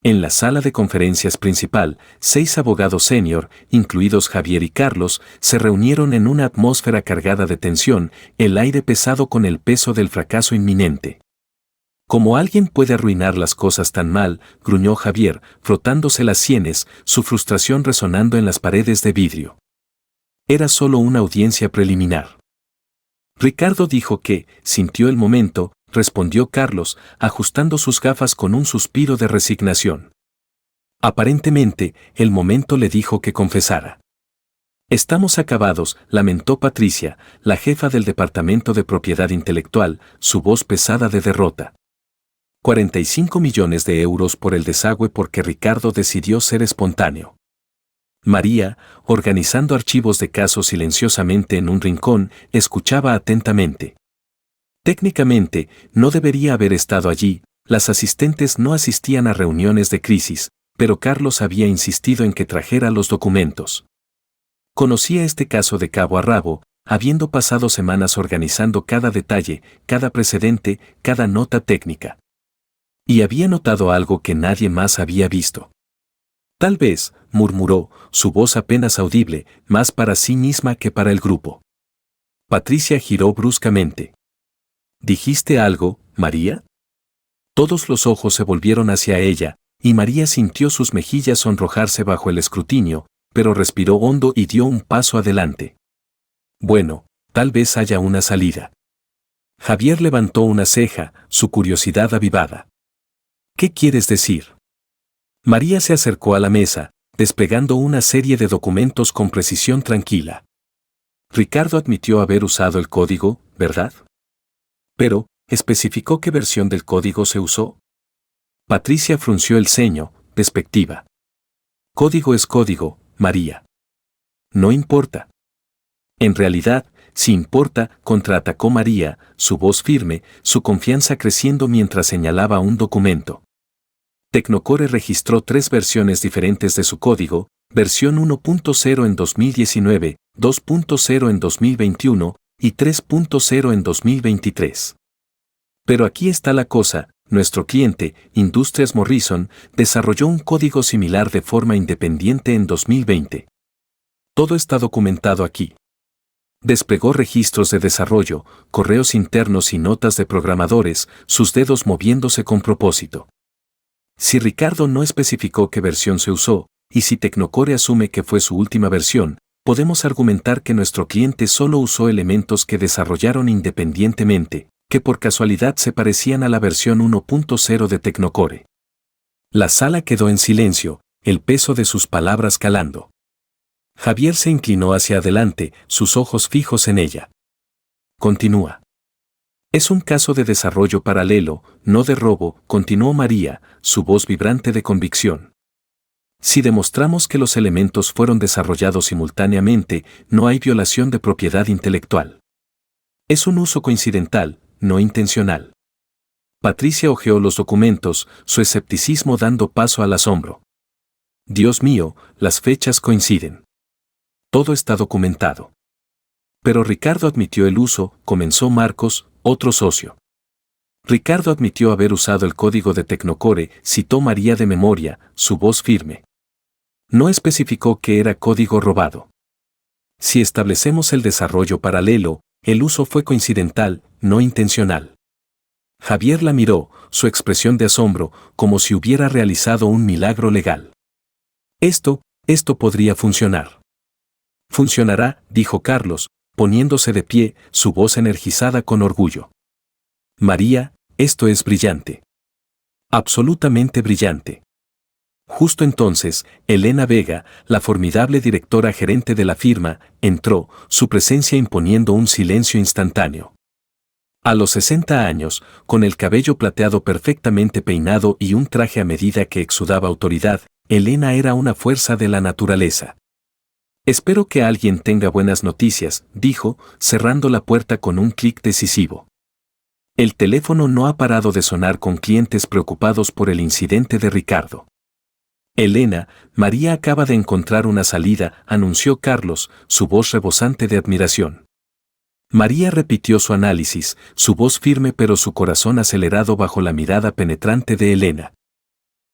En la sala de conferencias principal, 6 abogados senior, incluidos Javier y Carlos, se reunieron en una atmósfera cargada de tensión, el aire pesado con el peso del fracaso inminente. ¿Cómo alguien puede arruinar las cosas tan mal?, gruñó Javier, frotándose las sienes, su frustración resonando en las paredes de vidrio. Era solo una audiencia preliminar. Ricardo dijo que, sintió el momento, respondió Carlos, ajustando sus gafas con un suspiro de resignación. Aparentemente, el momento le dijo que confesara. Estamos acabados, lamentó Patricia, la jefa del Departamento de Propiedad Intelectual, su voz pesada de derrota. 45 millones de euros por el desagüe porque Ricardo decidió ser espontáneo. María, organizando archivos de casos silenciosamente en un rincón, escuchaba atentamente. Técnicamente, no debería haber estado allí, las asistentes no asistían a reuniones de crisis, pero Carlos había insistido en que trajera los documentos. Conocía este caso de cabo a rabo, habiendo pasado semanas organizando cada detalle, cada precedente, cada nota técnica. Y había notado algo que nadie más había visto. Tal vez, murmuró, su voz apenas audible, más para sí misma que para el grupo. Patricia giró bruscamente. ¿Dijiste algo, María? Todos los ojos se volvieron hacia ella, y María sintió sus mejillas sonrojarse bajo el escrutinio, pero respiró hondo y dio un paso adelante. Bueno, tal vez haya una salida. Javier levantó una ceja, su curiosidad avivada. ¿Qué quieres decir? María se acercó a la mesa, desplegando una serie de documentos con precisión tranquila. Ricardo admitió haber usado el código, ¿verdad? Pero, ¿especificó qué versión del código se usó? Patricia frunció el ceño, despectiva. Código es código, María. No importa. En realidad, sí importa, contraatacó María, su voz firme, su confianza creciendo mientras señalaba un documento. Tecnocore registró 3 versiones diferentes de su código, versión 1.0 en 2019, 2.0 en 2021 y 3.0 en 2023. Pero aquí está la cosa, nuestro cliente, Industrias Morrison, desarrolló un código similar de forma independiente en 2020. Todo está documentado aquí. Desplegó registros de desarrollo, correos internos y notas de programadores, sus dedos moviéndose con propósito. Si Ricardo no especificó qué versión se usó, y si Tecnocore asume que fue su última versión, podemos argumentar que nuestro cliente solo usó elementos que desarrollaron independientemente, que por casualidad se parecían a la versión 1.0 de Tecnocore. La sala quedó en silencio, el peso de sus palabras calando. Javier se inclinó hacia adelante, sus ojos fijos en ella. Continúa. Es un caso de desarrollo paralelo, no de robo, continuó María, su voz vibrante de convicción. Si demostramos que los elementos fueron desarrollados simultáneamente, no hay violación de propiedad intelectual. Es un uso coincidental, no intencional. Patricia hojeó los documentos, su escepticismo dando paso al asombro. Dios mío, las fechas coinciden. Todo está documentado. Pero Ricardo admitió el uso, comenzó Marcos, otro socio. Ricardo admitió haber usado el código de Tecnocore, citó María de memoria, su voz firme. No especificó que era código robado. Si establecemos el desarrollo paralelo, el uso fue coincidental, no intencional. Javier la miró, su expresión de asombro, como si hubiera realizado un milagro legal. Esto podría funcionar. Funcionará, dijo Carlos, poniéndose de pie, su voz energizada con orgullo. María, esto es brillante. Absolutamente brillante. Justo entonces, Elena Vega, la formidable directora gerente de la firma, entró, su presencia imponiendo un silencio instantáneo. A los 60 años, con el cabello plateado perfectamente peinado y un traje a medida que exudaba autoridad, Elena era una fuerza de la naturaleza. Espero que alguien tenga buenas noticias, dijo, cerrando la puerta con un clic decisivo. El teléfono no ha parado de sonar con clientes preocupados por el incidente de Ricardo. Elena, María acaba de encontrar una salida, anunció Carlos, su voz rebosante de admiración. María repitió su análisis, su voz firme pero su corazón acelerado bajo la mirada penetrante de Elena.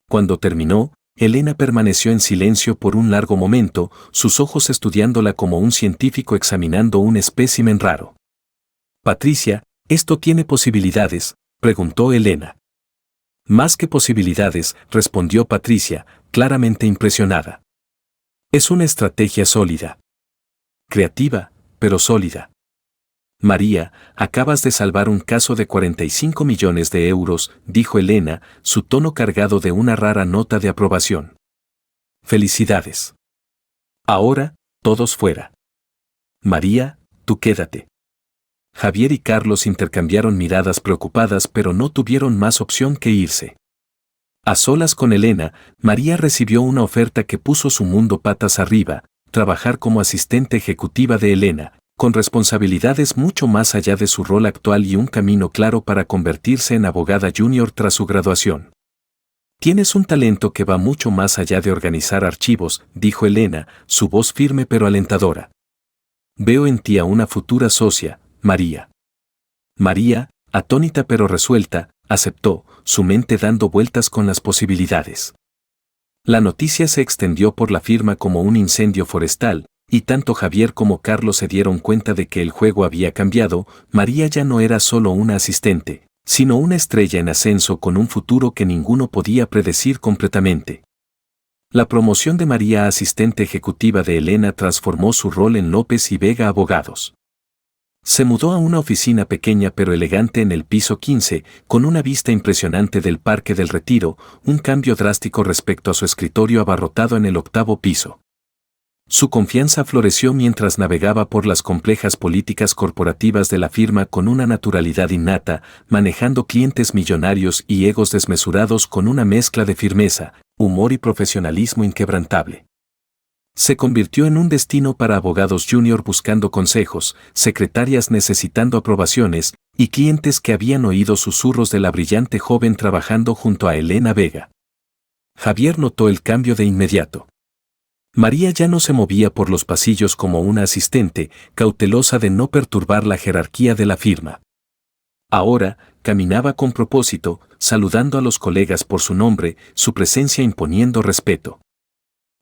Cuando terminó, Elena permaneció en silencio por un largo momento, sus ojos estudiándola como un científico examinando un espécimen raro. Patricia, ¿esto tiene posibilidades?, preguntó Elena. Más que posibilidades, respondió Patricia, claramente impresionada. Es una estrategia sólida. Creativa, pero sólida. María, acabas de salvar un caso de 45 millones de euros, dijo Elena, su tono cargado de una rara nota de aprobación. Felicidades. Ahora, todos fuera. María, tú quédate. Javier y Carlos intercambiaron miradas preocupadas pero no tuvieron más opción que irse. A solas con Elena, María recibió una oferta que puso su mundo patas arriba, trabajar como asistente ejecutiva de Elena, con responsabilidades mucho más allá de su rol actual y un camino claro para convertirse en abogada junior tras su graduación. Tienes un talento que va mucho más allá de organizar archivos, dijo Elena, su voz firme pero alentadora. Veo en ti a una futura socia, María. María, atónita pero resuelta, aceptó, su mente dando vueltas con las posibilidades. La noticia se extendió por la firma como un incendio forestal, y tanto Javier como Carlos se dieron cuenta de que el juego había cambiado. María ya no era solo una asistente, sino una estrella en ascenso con un futuro que ninguno podía predecir completamente. La promoción de María a asistente ejecutiva de Elena transformó su rol en López y Vega Abogados. Se mudó a una oficina pequeña pero elegante en el piso 15, con una vista impresionante del Parque del Retiro, un cambio drástico respecto a su escritorio abarrotado en el 8º piso. Su confianza floreció mientras navegaba por las complejas políticas corporativas de la firma con una naturalidad innata, manejando clientes millonarios y egos desmesurados con una mezcla de firmeza, humor y profesionalismo inquebrantable. Se convirtió en un destino para abogados junior buscando consejos, secretarias necesitando aprobaciones, y clientes que habían oído susurros de la brillante joven trabajando junto a Elena Vega. Javier notó el cambio de inmediato. María ya no se movía por los pasillos como una asistente, cautelosa de no perturbar la jerarquía de la firma. Ahora, caminaba con propósito, saludando a los colegas por su nombre, su presencia imponiendo respeto.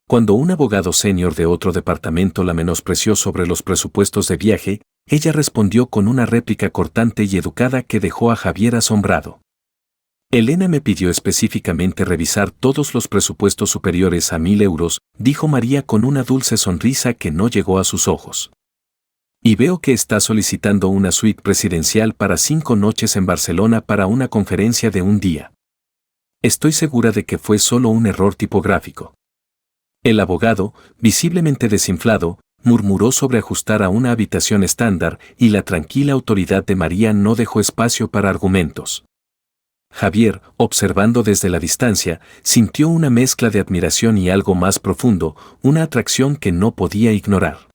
Cuando un abogado senior de otro departamento la menospreció sobre los presupuestos de viaje, ella respondió con una réplica cortante y educada que dejó a Javier asombrado. Elena me pidió específicamente revisar todos los presupuestos superiores a 1.000 euros, dijo María con una dulce sonrisa que no llegó a sus ojos. Y veo que está solicitando una suite presidencial para 5 noches en Barcelona para una conferencia de un día. Estoy segura de que fue solo un error tipográfico. El abogado, visiblemente desinflado, murmuró sobre ajustar a una habitación estándar y la tranquila autoridad de María no dejó espacio para argumentos. Javier, observando desde la distancia, sintió una mezcla de admiración y algo más profundo, una atracción que no podía ignorar.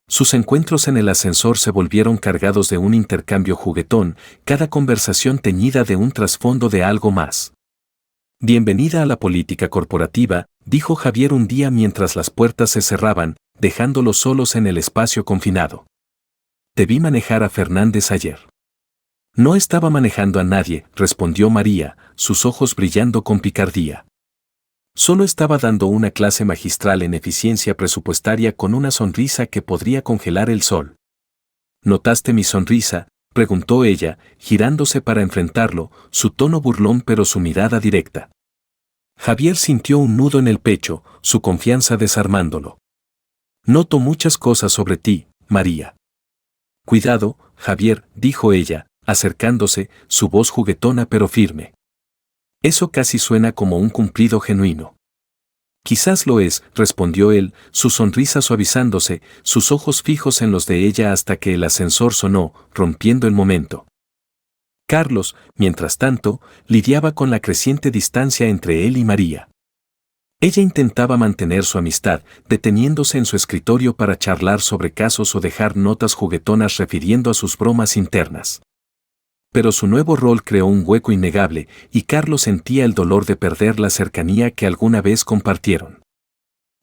Sus encuentros en el ascensor se volvieron cargados de un intercambio juguetón, cada conversación teñida de un trasfondo de algo más. Bienvenida a la política corporativa, dijo Javier un día mientras las puertas se cerraban, dejándolos solos en el espacio confinado. Te vi manejar a Fernández ayer. No estaba manejando a nadie, respondió María, sus ojos brillando con picardía. Solo estaba dando una clase magistral en eficiencia presupuestaria con una sonrisa que podría congelar el sol. ¿Notaste mi sonrisa?, preguntó ella, girándose para enfrentarlo, su tono burlón pero su mirada directa. Javier sintió un nudo en el pecho, su confianza desarmándolo. Noto muchas cosas sobre ti, María. Cuidado, Javier, dijo ella, acercándose, su voz juguetona pero firme. Eso casi suena como un cumplido genuino. Quizás lo es, respondió él, su sonrisa suavizándose, sus ojos fijos en los de ella hasta que el ascensor sonó, rompiendo el momento. Carlos, mientras tanto, lidiaba con la creciente distancia entre él y María. Ella intentaba mantener su amistad, deteniéndose en su escritorio para charlar sobre casos o dejar notas juguetonas refiriendo a sus bromas internas. Pero su nuevo rol creó un hueco innegable, y Carlos sentía el dolor de perder la cercanía que alguna vez compartieron.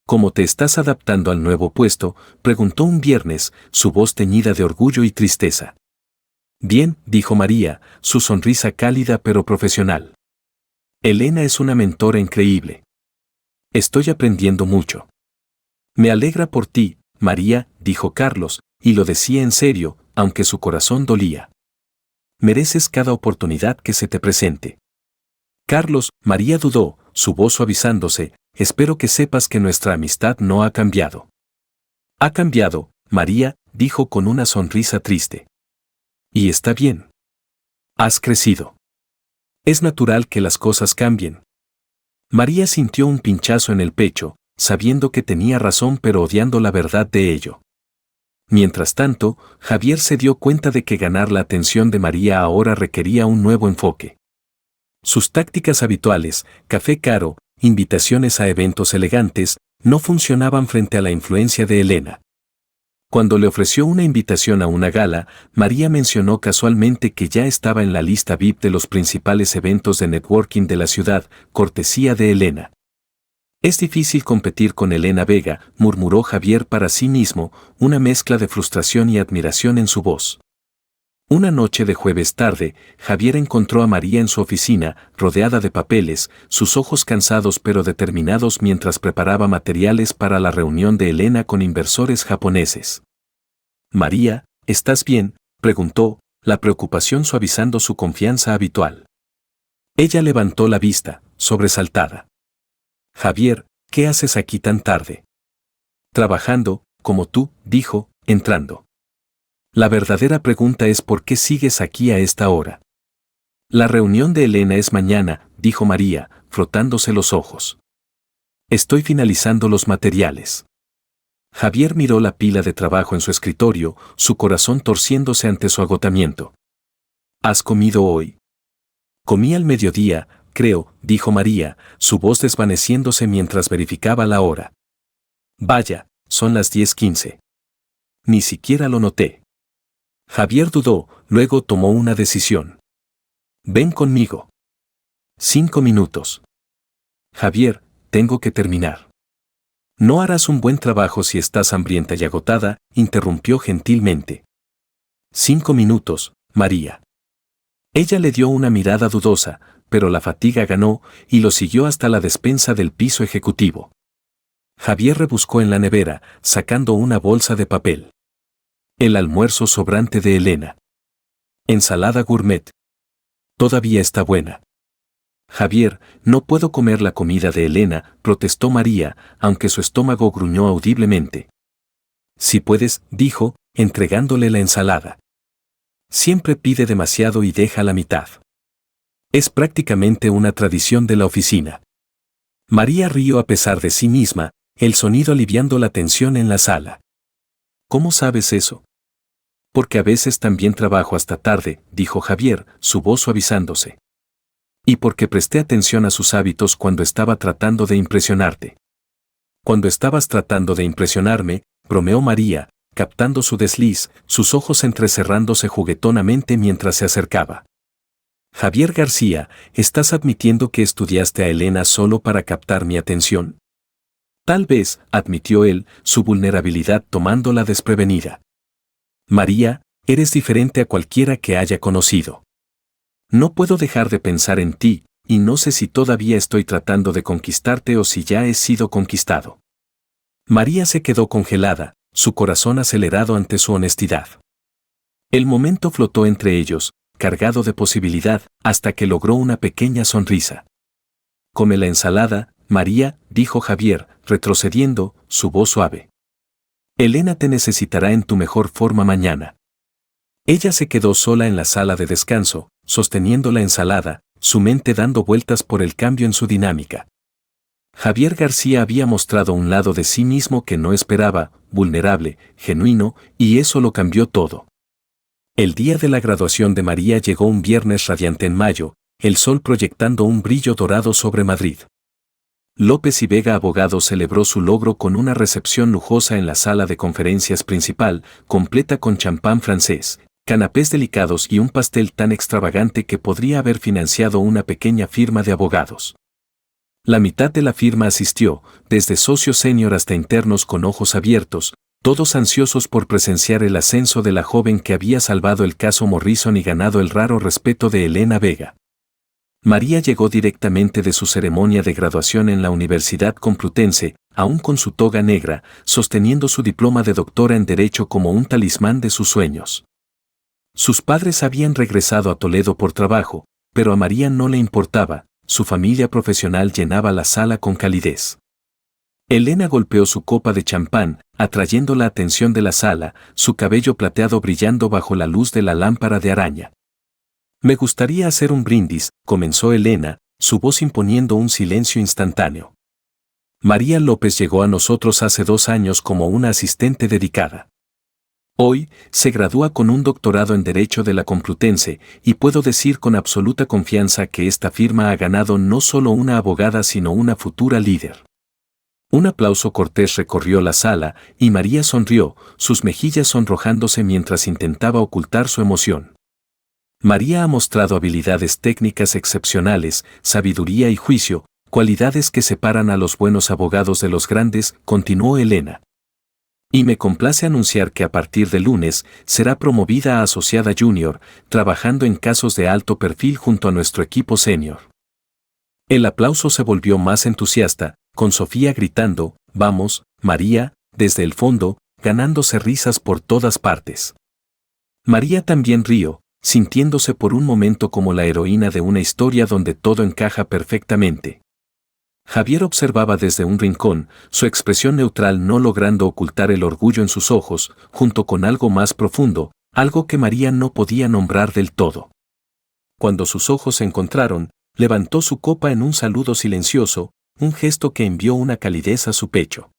¿Cómo te estás adaptando al nuevo puesto?, preguntó un viernes, su voz teñida de orgullo y tristeza. Bien, dijo María, su sonrisa cálida pero profesional. Elena es una mentora increíble. Estoy aprendiendo mucho. Me alegra por ti, María, dijo Carlos, y lo decía en serio, aunque su corazón dolía. Mereces cada oportunidad que se te presente. Carlos, María dudó, su voz suavizándose, espero que sepas que nuestra amistad no ha cambiado. Ha cambiado, María, dijo con una sonrisa triste. Y está bien. Has crecido. Es natural que las cosas cambien. María sintió un pinchazo en el pecho, sabiendo que tenía razón pero odiando la verdad de ello. Mientras tanto, Javier se dio cuenta de que ganar la atención de María ahora requería un nuevo enfoque. Sus tácticas habituales, café caro, invitaciones a eventos elegantes, no funcionaban frente a la influencia de Elena. Cuando le ofreció una invitación a una gala, María mencionó casualmente que ya estaba en la lista VIP de los principales eventos de networking de la ciudad, cortesía de Elena. Es difícil competir con Elena Vega, murmuró Javier para sí mismo, una mezcla de frustración y admiración en su voz. Una noche de jueves tarde, Javier encontró a María en su oficina, rodeada de papeles, sus ojos cansados pero determinados mientras preparaba materiales para la reunión de Elena con inversores japoneses. «María, ¿estás bien?», preguntó, la preocupación suavizando su confianza habitual. Ella levantó la vista, sobresaltada. «Javier, ¿qué haces aquí tan tarde?» «Trabajando, como tú», dijo, entrando. «La verdadera pregunta es ¿por qué sigues aquí a esta hora?» «La reunión de Elena es mañana», dijo María, frotándose los ojos. «Estoy finalizando los materiales». Javier miró la pila de trabajo en su escritorio, su corazón torciéndose ante su agotamiento. «¿Has comido hoy?» «Comí al mediodía, creo», dijo María, su voz desvaneciéndose mientras verificaba la hora. «Vaya, son las 10:15. Ni siquiera lo noté». Javier dudó, luego tomó una decisión. «Ven conmigo». 5 minutos. «Javier, tengo que terminar». «No harás un buen trabajo si estás hambrienta y agotada», interrumpió gentilmente. 5 minutos, María. Ella le dio una mirada dudosa, pero la fatiga ganó y lo siguió hasta la despensa del piso ejecutivo. Javier rebuscó en la nevera, sacando una bolsa de papel. El almuerzo sobrante de Elena. Ensalada gourmet. Todavía está buena. «Javier, no puedo comer la comida de Elena», protestó María, aunque su estómago gruñó audiblemente. «Si puedes», dijo, entregándole la ensalada. «Siempre pide demasiado y deja la mitad. Es prácticamente una tradición de la oficina». María rió a pesar de sí misma, el sonido aliviando la tensión en la sala. «¿Cómo sabes eso?» «Porque a veces también trabajo hasta tarde», dijo Javier, su voz suavizándose. «Y porque presté atención a sus hábitos cuando estaba tratando de impresionarte». «Cuando estabas tratando de impresionarme», bromeó María, captando su desliz, sus ojos entrecerrándose juguetonamente mientras se acercaba. «Javier García, ¿estás admitiendo que estudiaste a Elena solo para captar mi atención?» «Tal vez», admitió él, su vulnerabilidad tomándola desprevenida. «María, eres diferente a cualquiera que haya conocido. No puedo dejar de pensar en ti, y no sé si todavía estoy tratando de conquistarte o si ya he sido conquistado». María se quedó congelada, su corazón acelerado ante su honestidad. El momento flotó entre ellos, cargado de posibilidad, hasta que logró una pequeña sonrisa. «Come la ensalada, María», dijo Javier, retrocediendo, su voz suave. «Elena te necesitará en tu mejor forma mañana». Ella se quedó sola en la sala de descanso, sosteniendo la ensalada, su mente dando vueltas por el cambio en su dinámica. Javier García había mostrado un lado de sí mismo que no esperaba, vulnerable, genuino, y eso lo cambió todo. El día de la graduación de María llegó un viernes radiante en mayo, el sol proyectando un brillo dorado sobre Madrid. López y Vega Abogado celebró su logro con una recepción lujosa en la sala de conferencias principal, completa con champán francés, canapés delicados y un pastel tan extravagante que podría haber financiado una pequeña firma de abogados. La mitad de la firma asistió, desde socios senior hasta internos con ojos abiertos, todos ansiosos por presenciar el ascenso de la joven que había salvado el caso Morrison y ganado el raro respeto de Elena Vega. María llegó directamente de su ceremonia de graduación en la Universidad Complutense, aún con su toga negra, sosteniendo su diploma de doctora en Derecho como un talismán de sus sueños. Sus padres habían regresado a Toledo por trabajo, pero a María no le importaba, su familia profesional llenaba la sala con calidez. Elena golpeó su copa de champán, atrayendo la atención de la sala, su cabello plateado brillando bajo la luz de la lámpara de araña. «Me gustaría hacer un brindis», comenzó Elena, su voz imponiendo un silencio instantáneo. «María López llegó a nosotros hace 2 años como una asistente dedicada. Hoy, se gradúa con un doctorado en Derecho de la Complutense, y puedo decir con absoluta confianza que esta firma ha ganado no solo una abogada sino una futura líder». Un aplauso cortés recorrió la sala, y María sonrió, sus mejillas sonrojándose mientras intentaba ocultar su emoción. María ha mostrado habilidades técnicas excepcionales, sabiduría y juicio, Cualidades que separan a los buenos abogados de los grandes, continuó Elena. Y me complace anunciar que a partir de lunes será promovida a asociada junior, trabajando en casos de alto perfil junto a nuestro equipo senior. El aplauso se volvió más entusiasta, con Sofía gritando, «Vamos, María», desde el fondo, ganándose risas por todas partes. María también rió, sintiéndose por un momento como la heroína de una historia donde todo encaja perfectamente. Javier observaba desde un rincón, su expresión neutral no logrando ocultar el orgullo en sus ojos, junto con algo más profundo, algo que María no podía nombrar del todo. Cuando sus ojos se encontraron, levantó su copa en un saludo silencioso, un gesto que envió una calidez a su pecho.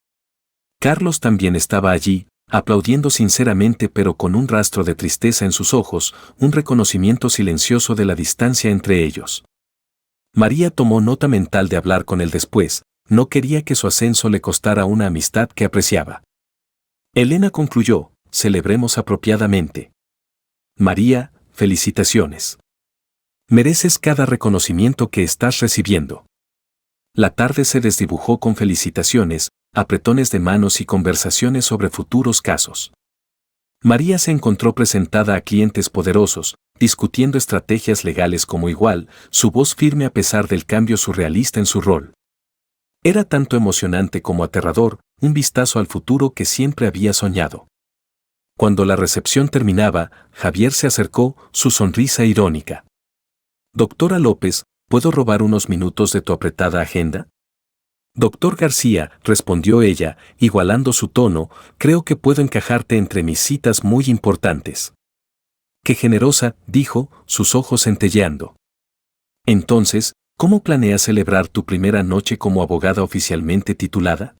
Carlos también estaba allí, aplaudiendo sinceramente pero con un rastro de tristeza en sus ojos, un reconocimiento silencioso de la distancia entre ellos. María tomó nota mental de hablar con él después, no quería que su ascenso le costara una amistad que apreciaba. Elena concluyó, celebremos apropiadamente. María, felicitaciones. Mereces cada reconocimiento que estás recibiendo. La tarde se desdibujó con felicitaciones, apretones de manos y conversaciones sobre futuros casos. María se encontró presentada a clientes poderosos, discutiendo estrategias legales como igual, su voz firme a pesar del cambio surrealista en su rol. Era tanto emocionante como aterrador, un vistazo al futuro que siempre había soñado. Cuando la recepción terminaba, Javier se acercó, su sonrisa irónica. «Doctora López, ¿puedo robar unos minutos de tu apretada agenda?» «Doctor García», respondió ella, igualando su tono, «creo que puedo encajarte entre mis citas muy importantes». «Qué generosa», dijo, sus ojos centelleando. «Entonces, ¿cómo planeas celebrar tu primera noche como abogada oficialmente titulada?»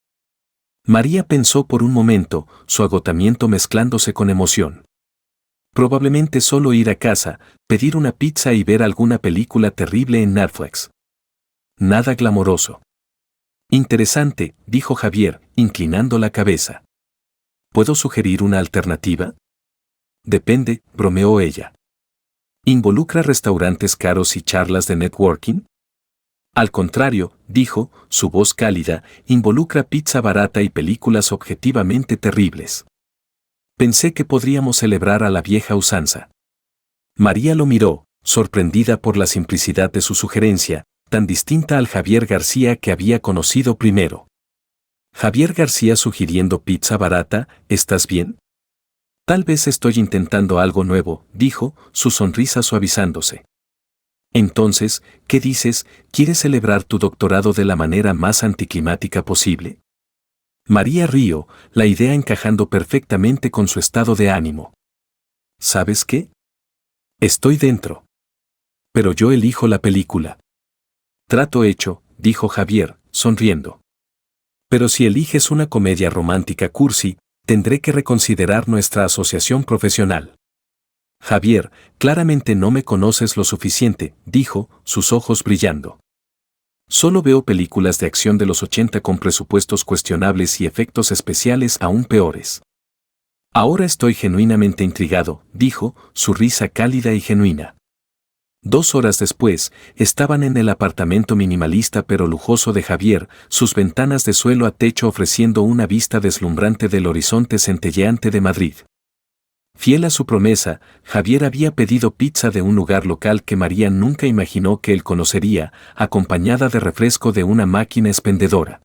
María pensó por un momento, su agotamiento mezclándose con emoción. Probablemente solo ir a casa, pedir una pizza y ver alguna película terrible en Netflix. Nada glamoroso. «Interesante», dijo Javier, inclinando la cabeza. «¿Puedo sugerir una alternativa?» «Depende», bromeó ella. «¿Involucra restaurantes caros y charlas de networking?» «Al contrario», dijo, su voz cálida, «involucra pizza barata y películas objetivamente terribles. Pensé que podríamos celebrar a la vieja usanza». María lo miró, sorprendida por la simplicidad de su sugerencia, tan distinta al Javier García que había conocido primero. «Javier García sugiriendo pizza barata, ¿estás bien?» «Tal vez estoy intentando algo nuevo», dijo, su sonrisa suavizándose. «Entonces, ¿qué dices? ¿Quieres celebrar tu doctorado de la manera más anticlimática posible?» María rió, la idea encajando perfectamente con su estado de ánimo. «¿Sabes qué? Estoy dentro. Pero yo elijo la película». «Trato hecho», dijo Javier, sonriendo. «Pero si eliges una comedia romántica cursi, tendré que reconsiderar nuestra asociación profesional». «Javier, claramente no me conoces lo suficiente», dijo, sus ojos brillando. «Solo veo películas de acción de los 80 con presupuestos cuestionables y efectos especiales aún peores». «Ahora estoy genuinamente intrigado», dijo, su risa cálida y genuina. 2 horas después, estaban en el apartamento minimalista pero lujoso de Javier, sus ventanas de suelo a techo ofreciendo una vista deslumbrante del horizonte centelleante de Madrid. Fiel a su promesa, Javier había pedido pizza de un lugar local que María nunca imaginó que él conocería, acompañada de refresco de una máquina expendedora.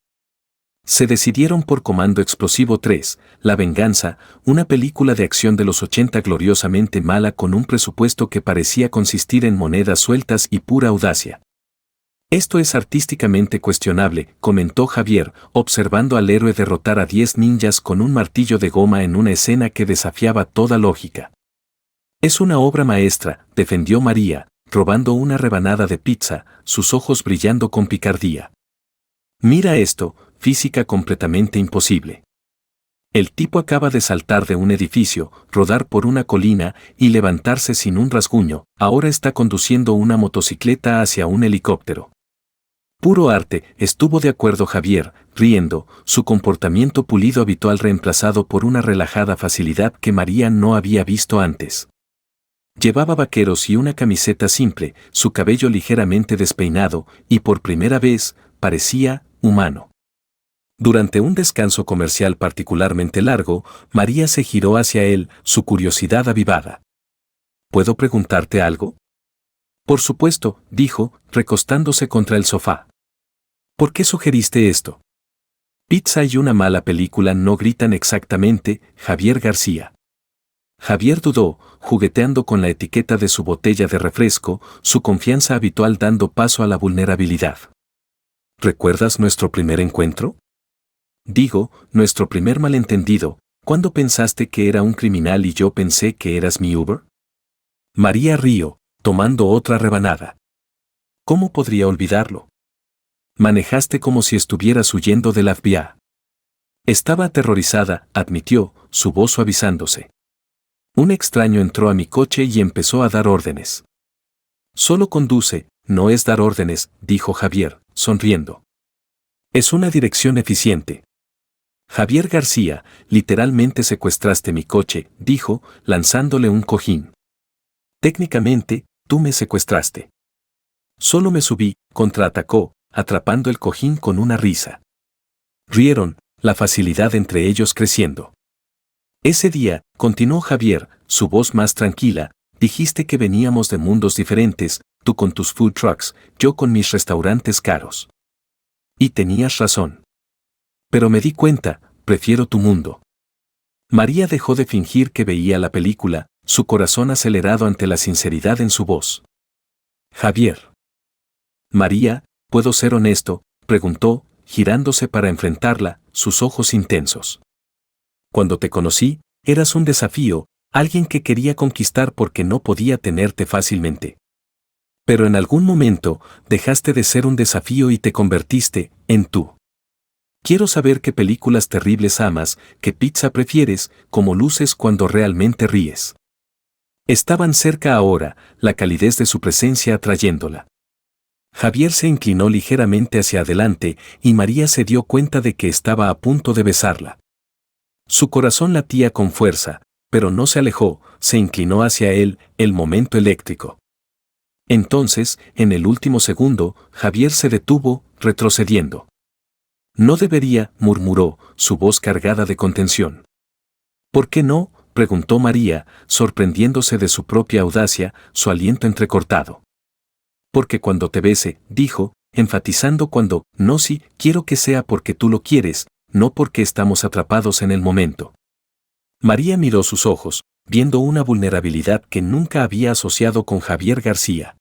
Se decidieron por Comando Explosivo 3, La Venganza, una película de acción de los 80 gloriosamente mala con un presupuesto que parecía consistir en monedas sueltas y pura audacia. «Esto es artísticamente cuestionable», comentó Javier, observando al héroe derrotar a 10 ninjas con un martillo de goma en una escena que desafiaba toda lógica. «Es una obra maestra», defendió María, robando una rebanada de pizza, sus ojos brillando con picardía. «Mira esto, física completamente imposible. El tipo acaba de saltar de un edificio, rodar por una colina y levantarse sin un rasguño, ahora está conduciendo una motocicleta hacia un helicóptero». «Puro arte», estuvo de acuerdo Javier, riendo, su comportamiento pulido habitual reemplazado por una relajada facilidad que María no había visto antes. Llevaba vaqueros y una camiseta simple, su cabello ligeramente despeinado, y por primera vez, parecía humano. Durante un descanso comercial particularmente largo, María se giró hacia él, su curiosidad avivada. ¿Puedo preguntarte algo? Por supuesto, dijo, recostándose contra el sofá. ¿Por qué sugeriste esto? Pizza y una mala película no gritan exactamente, Javier García. Javier dudó, jugueteando con la etiqueta de su botella de refresco, su confianza habitual dando paso a la vulnerabilidad. ¿Recuerdas nuestro primer encuentro? Digo, nuestro primer malentendido, ¿cuándo pensaste que era un criminal y yo pensé que eras mi Uber? María rió, tomando otra rebanada. ¿Cómo podría olvidarlo? Manejaste como si estuvieras huyendo del FBI. Estaba aterrorizada, admitió, su voz suavizándose. Un extraño entró a mi coche y empezó a dar órdenes. Solo conduce, no es dar órdenes, dijo Javier, sonriendo. Es una dirección eficiente. Javier García, literalmente secuestraste mi coche, dijo, lanzándole un cojín. Técnicamente, tú me secuestraste. Solo me subí, contraatacó, atrapando el cojín con una risa. Rieron, la facilidad entre ellos creciendo. Ese día, continuó Javier, su voz más tranquila, dijiste que veníamos de mundos diferentes, tú con tus food trucks, yo con mis restaurantes caros. Y tenías razón. Pero me di cuenta, prefiero tu mundo. María dejó de fingir que veía la película, su corazón acelerado ante la sinceridad en su voz. Javier. María, ¿puedo ser honesto?, preguntó, girándose para enfrentarla, sus ojos intensos. Cuando te conocí, eras un desafío, alguien que quería conquistar porque no podía tenerte fácilmente. Pero en algún momento, dejaste de ser un desafío y te convertiste en tú. Quiero saber qué películas terribles amas, qué pizza prefieres, cómo luces cuando realmente ríes. Estaban cerca ahora, la calidez de su presencia atrayéndola. Javier se inclinó ligeramente hacia adelante y María se dio cuenta de que estaba a punto de besarla. Su corazón latía con fuerza, pero no se alejó, se inclinó hacia él, el momento eléctrico. Entonces, en el último segundo, Javier se detuvo, retrocediendo. No debería, murmuró, su voz cargada de contención. ¿Por qué no?, preguntó María, sorprendiéndose de su propia audacia, su aliento entrecortado. Porque cuando te bese, dijo, enfatizando cuando, no sí, quiero que sea porque tú lo quieres, no porque estamos atrapados en el momento. María miró sus ojos, viendo una vulnerabilidad que nunca había asociado con Javier García.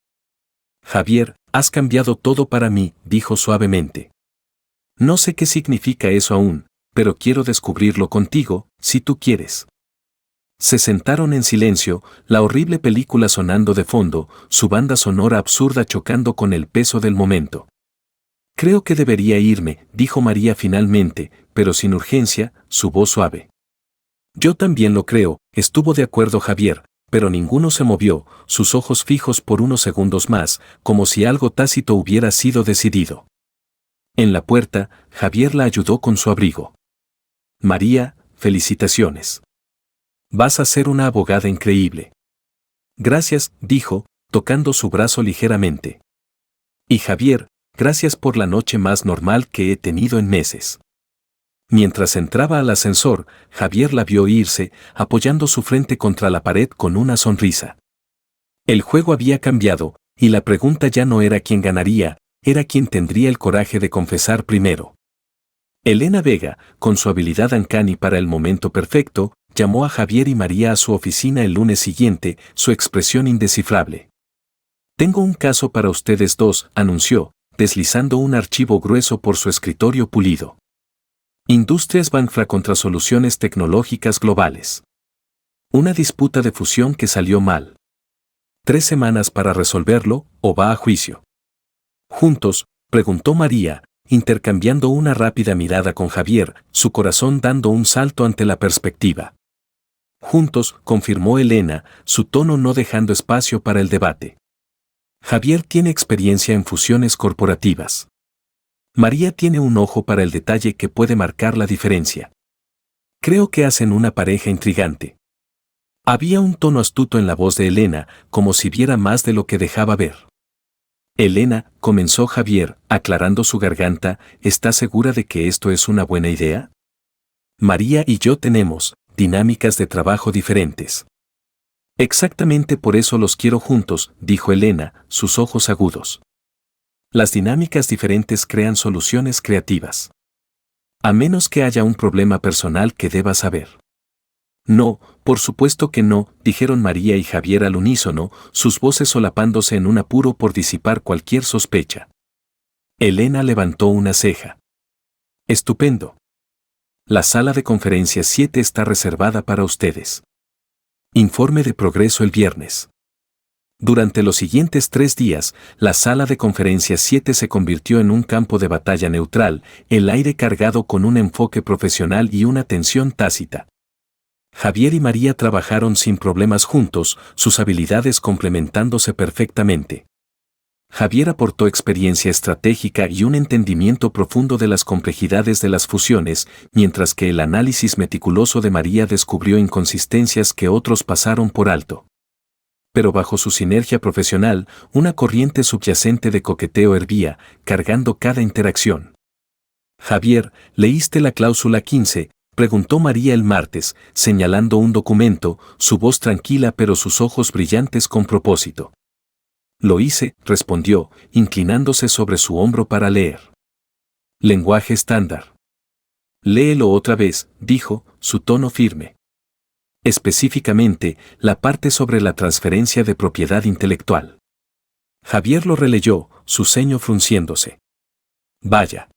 Javier, has cambiado todo para mí, dijo suavemente. No sé qué significa eso aún, pero quiero descubrirlo contigo, si tú quieres. Se sentaron en silencio, la horrible película sonando de fondo, su banda sonora absurda chocando con el peso del momento. Creo que debería irme, dijo María finalmente, pero sin urgencia, su voz suave. Yo también lo creo, estuvo de acuerdo Javier, pero ninguno se movió, sus ojos fijos por unos segundos más, como si algo tácito hubiera sido decidido. En la puerta, Javier la ayudó con su abrigo. María, felicitaciones. Vas a ser una abogada increíble. Gracias, dijo, tocando su brazo ligeramente. Y Javier, gracias por la noche más normal que he tenido en meses. Mientras entraba al ascensor, Javier la vio irse, apoyando su frente contra la pared con una sonrisa. El juego había cambiado, y la pregunta ya no era quién ganaría, era quien tendría el coraje de confesar primero. Elena Vega, con su habilidad uncanny para el momento perfecto, llamó a Javier y María a su oficina el lunes siguiente, su expresión indescifrable. Tengo un caso para ustedes dos, anunció, deslizando un archivo grueso por su escritorio pulido. Industrias Banfra contra Soluciones Tecnológicas Globales. Una disputa de fusión que salió mal. 3 semanas para resolverlo, ¿o va a juicio? Juntos, preguntó María, intercambiando una rápida mirada con Javier, su corazón dando un salto ante la perspectiva. Juntos, confirmó Elena, su tono no dejando espacio para el debate. Javier tiene experiencia en fusiones corporativas. María tiene un ojo para el detalle que puede marcar la diferencia. Creo que hacen una pareja intrigante. Había un tono astuto en la voz de Elena, como si viera más de lo que dejaba ver. Elena, comenzó Javier, aclarando su garganta, ¿está segura de que esto es una buena idea? María y yo tenemos dinámicas de trabajo diferentes. Exactamente por eso los quiero juntos, dijo Elena, sus ojos agudos. Las dinámicas diferentes crean soluciones creativas. A menos que haya un problema personal que debas saber. No, por supuesto que no, dijeron María y Javier al unísono, sus voces solapándose en un apuro por disipar cualquier sospecha. Elena levantó una ceja. Estupendo. La sala de conferencias 7 está reservada para ustedes. Informe de progreso el viernes. Durante los siguientes 3 días, la sala de conferencias 7 se convirtió en un campo de batalla neutral, el aire cargado con un enfoque profesional y una tensión tácita. Javier y María trabajaron sin problemas juntos, sus habilidades complementándose perfectamente. Javier aportó experiencia estratégica y un entendimiento profundo de las complejidades de las fusiones, mientras que el análisis meticuloso de María descubrió inconsistencias que otros pasaron por alto. Pero bajo su sinergia profesional, una corriente subyacente de coqueteo hervía, cargando cada interacción. Javier, ¿leíste la cláusula 15? Preguntó María el martes, señalando un documento, su voz tranquila pero sus ojos brillantes con propósito. Lo hice, respondió, inclinándose sobre su hombro para leer. Lenguaje estándar. Léelo otra vez, dijo, su tono firme. Específicamente, la parte sobre la transferencia de propiedad intelectual. Javier lo releyó, su ceño frunciéndose. Vaya.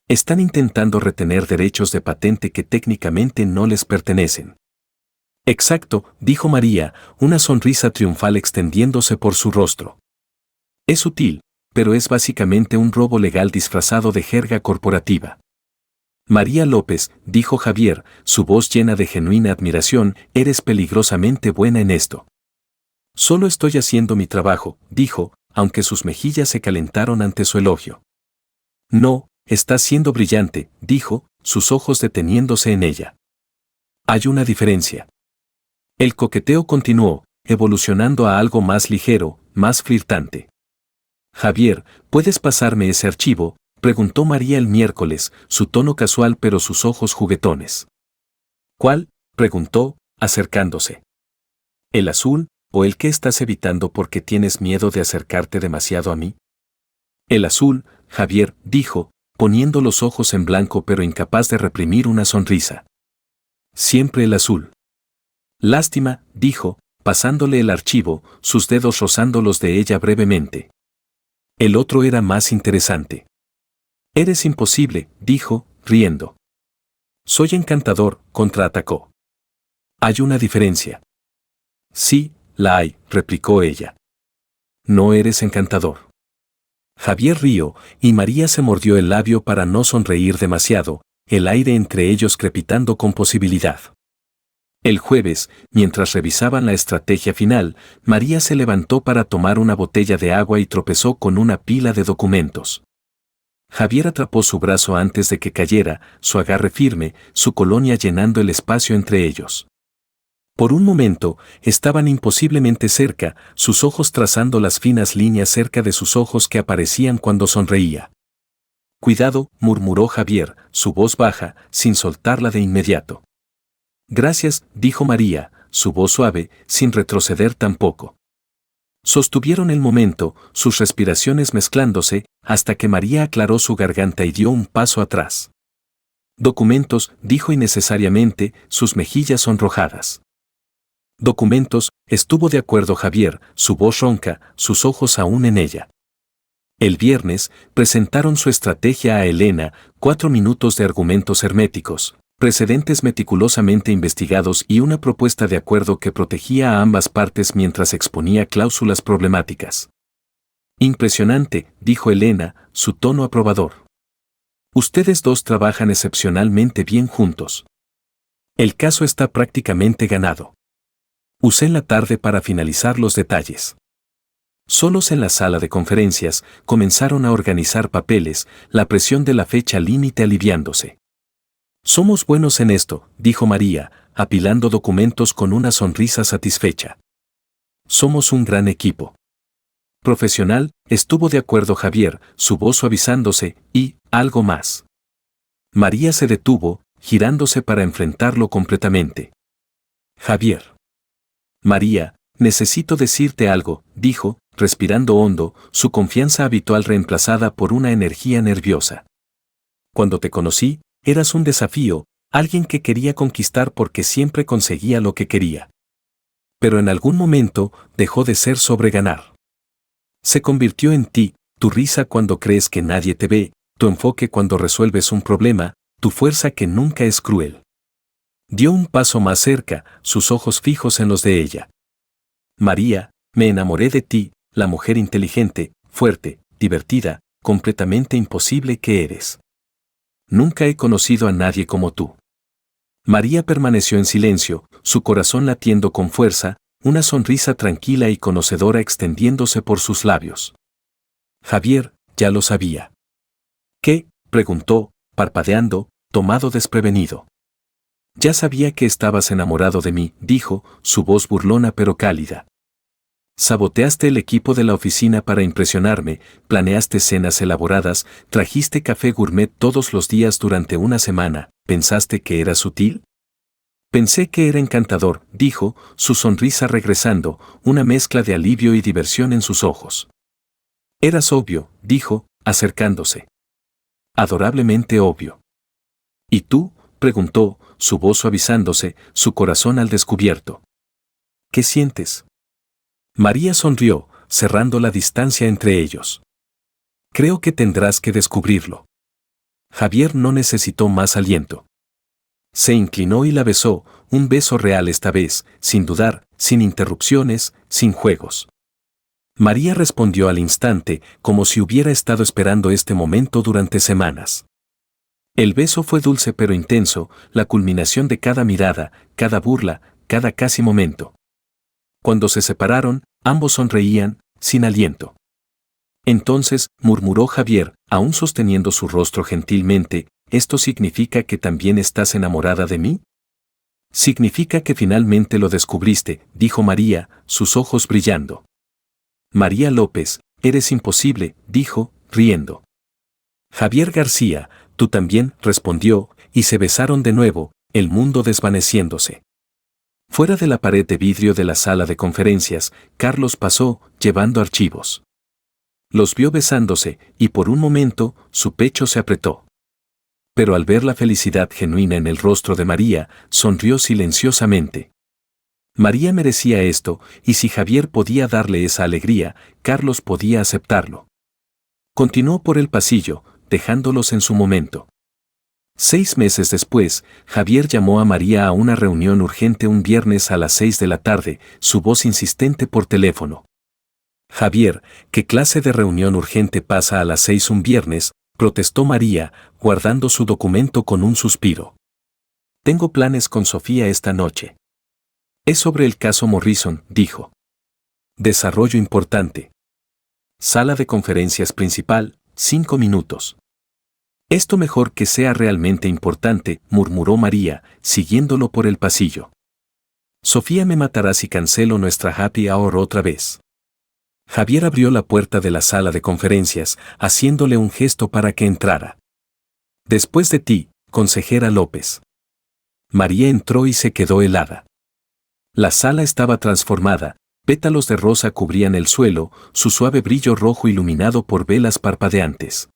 Están intentando retener derechos de patente que técnicamente no les pertenecen. Exacto, dijo María, una sonrisa triunfal extendiéndose por su rostro. Es sutil, pero es básicamente un robo legal disfrazado de jerga corporativa. María López, dijo Javier, su voz llena de genuina admiración, eres peligrosamente buena en esto. Solo estoy haciendo mi trabajo, dijo, aunque sus mejillas se calentaron ante su elogio. No, estás siendo brillante, dijo, sus ojos deteniéndose en ella. Hay una diferencia. El coqueteo continuó, evolucionando a algo más ligero, más flirtante. Javier, ¿puedes pasarme ese archivo?, preguntó María el miércoles, su tono casual pero sus ojos juguetones. ¿Cuál?, preguntó, acercándose. ¿El azul, o el que estás evitando porque tienes miedo de acercarte demasiado a mí? El azul, Javier, dijo, poniendo los ojos en blanco pero incapaz de reprimir una sonrisa. Siempre el azul. Lástima, dijo, pasándole el archivo, sus dedos rozando los de ella brevemente. El otro era más interesante. Eres imposible, dijo, riendo. Soy encantador, contraatacó. Hay una diferencia. Sí, la hay, replicó ella. No eres encantador. Javier rió, y María se mordió el labio para no sonreír demasiado, el aire entre ellos crepitando con posibilidad. El jueves, mientras revisaban la estrategia final, María se levantó para tomar una botella de agua y tropezó con una pila de documentos. Javier atrapó su brazo antes de que cayera, su agarre firme, su colonia llenando el espacio entre ellos. Por un momento, estaban imposiblemente cerca, sus ojos trazando las finas líneas cerca de sus ojos que aparecían cuando sonreía. Cuidado, murmuró Javier, su voz baja, sin soltarla de inmediato. Gracias, dijo María, su voz suave, sin retroceder tampoco. Sostuvieron el momento, sus respiraciones mezclándose, hasta que María aclaró su garganta y dio un paso atrás. Documentos, dijo innecesariamente, sus mejillas sonrojadas. Documentos, estuvo de acuerdo Javier, su voz ronca, sus ojos aún en ella. El viernes, presentaron su estrategia a Elena, 4 minutos de argumentos herméticos, precedentes meticulosamente investigados y una propuesta de acuerdo que protegía a ambas partes mientras exponía cláusulas problemáticas. Impresionante, dijo Elena, su tono aprobador. Ustedes dos trabajan excepcionalmente bien juntos. El caso está prácticamente ganado. Usé la tarde para finalizar los detalles. Solos en la sala de conferencias, comenzaron a organizar papeles, la presión de la fecha límite aliviándose. Somos buenos en esto, dijo María, apilando documentos con una sonrisa satisfecha. Somos un gran equipo. Profesional, estuvo de acuerdo Javier, su voz suavizándose, y, algo más. María se detuvo, girándose para enfrentarlo completamente. Javier. María, necesito decirte algo, dijo, respirando hondo, su confianza habitual reemplazada por una energía nerviosa. Cuando te conocí, eras un desafío, alguien que quería conquistar porque siempre conseguía lo que quería. Pero en algún momento, dejó de ser sobre ganar. Se convirtió en ti, tu risa cuando crees que nadie te ve, tu enfoque cuando resuelves un problema, tu fuerza que nunca es cruel. Dio un paso más cerca, sus ojos fijos en los de ella. María, me enamoré de ti, la mujer inteligente, fuerte, divertida, completamente imposible que eres. Nunca he conocido a nadie como tú. María permaneció en silencio, su corazón latiendo con fuerza, una sonrisa tranquila y conocedora extendiéndose por sus labios. Javier, ya lo sabía. ¿Qué?, preguntó, parpadeando, tomado desprevenido. Ya sabía que estabas enamorado de mí, dijo, su voz burlona pero cálida. Saboteaste el equipo de la oficina para impresionarme, planeaste cenas elaboradas, trajiste café gourmet todos los días durante una semana, ¿pensaste que era sutil? Pensé que era encantador, dijo, su sonrisa regresando, una mezcla de alivio y diversión en sus ojos. Eras obvio, dijo, acercándose. Adorablemente obvio. ¿Y tú?, preguntó, su voz suavizándose, su corazón al descubierto. ¿Qué sientes? María sonrió, cerrando la distancia entre ellos. Creo que tendrás que descubrirlo. Javier no necesitó más aliento. Se inclinó y la besó, un beso real esta vez, sin dudar, sin interrupciones, sin juegos. María respondió al instante, como si hubiera estado esperando este momento durante semanas. El beso fue dulce pero intenso, la culminación de cada mirada, cada burla, cada casi momento. Cuando se separaron, ambos sonreían, sin aliento. Entonces, murmuró Javier, aún sosteniendo su rostro gentilmente, ¿esto significa que también estás enamorada de mí? Significa que finalmente lo descubriste, dijo María, sus ojos brillando. María López, eres imposible, dijo, riendo. Javier García, tú también, respondió, y se besaron de nuevo, el mundo desvaneciéndose. Fuera de la pared de vidrio de la sala de conferencias, Carlos pasó, llevando archivos. Los vio besándose, y por un momento, su pecho se apretó. Pero al ver la felicidad genuina en el rostro de María, sonrió silenciosamente. María merecía esto, y si Javier podía darle esa alegría, Carlos podía aceptarlo. Continuó por el pasillo, dejándolos en su momento. 6 meses después, Javier llamó a María a una reunión urgente un viernes a las 6 de la tarde, su voz insistente por teléfono. Javier, ¿qué clase de reunión urgente pasa a las 6 un viernes?, protestó María, guardando su documento con un suspiro. Tengo planes con Sofía esta noche. Es sobre el caso Morrison, dijo. Desarrollo importante. Sala de conferencias principal, 5 minutos. Esto mejor que sea realmente importante, murmuró María, siguiéndolo por el pasillo. Sofía me matará si cancelo nuestra happy hour otra vez. Javier abrió la puerta de la sala de conferencias, haciéndole un gesto para que entrara. Después de ti, consejera López. María entró y se quedó helada. La sala estaba transformada, pétalos de rosa cubrían el suelo, su suave brillo rojo iluminado por velas parpadeantes.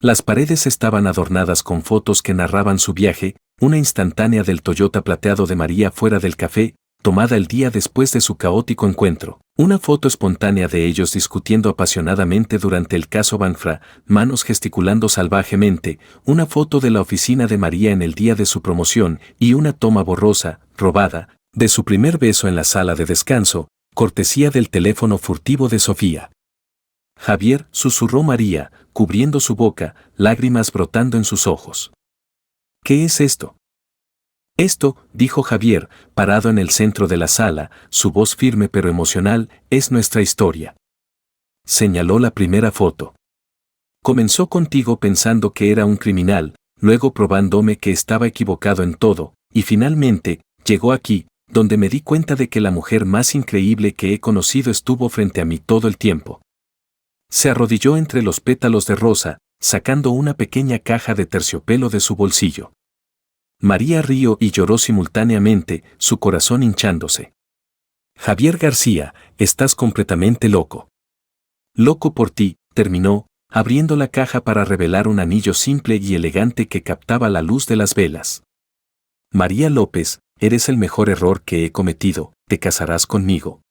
Las paredes estaban adornadas con fotos que narraban su viaje, una instantánea del Toyota plateado de María fuera del café, tomada el día después de su caótico encuentro. Una foto espontánea de ellos discutiendo apasionadamente durante el caso Banfra, manos gesticulando salvajemente, una foto de la oficina de María en el día de su promoción y una toma borrosa, robada, de su primer beso en la sala de descanso, cortesía del teléfono furtivo de Sofía. Javier, susurró María, cubriendo su boca, lágrimas brotando en sus ojos. ¿Qué es esto? Esto, dijo Javier, parado en el centro de la sala, su voz firme pero emocional, es nuestra historia. Señaló la primera foto. Comenzó contigo pensando que era un criminal, luego probándome que estaba equivocado en todo, y finalmente, llegó aquí, donde me di cuenta de que la mujer más increíble que he conocido estuvo frente a mí todo el tiempo. Se arrodilló entre los pétalos de rosa, sacando una pequeña caja de terciopelo de su bolsillo. María rió y lloró simultáneamente, su corazón hinchándose. Javier García, estás completamente loco. Loco por ti, terminó, abriendo la caja para revelar un anillo simple y elegante que captaba la luz de las velas. María López, eres el mejor error que he cometido, ¿te casarás conmigo?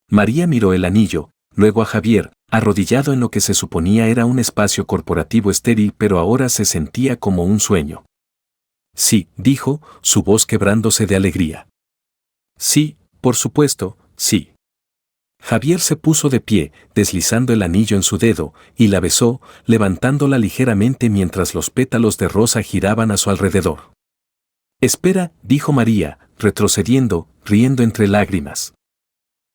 María miró el anillo, luego a Javier, arrodillado en lo que se suponía era un espacio corporativo estéril, pero ahora se sentía como un sueño. Sí, dijo, su voz quebrándose de alegría. Sí, por supuesto, sí. Javier se puso de pie, deslizando el anillo en su dedo, y la besó, levantándola ligeramente mientras los pétalos de rosa giraban a su alrededor. Espera, dijo María, retrocediendo, riendo entre lágrimas.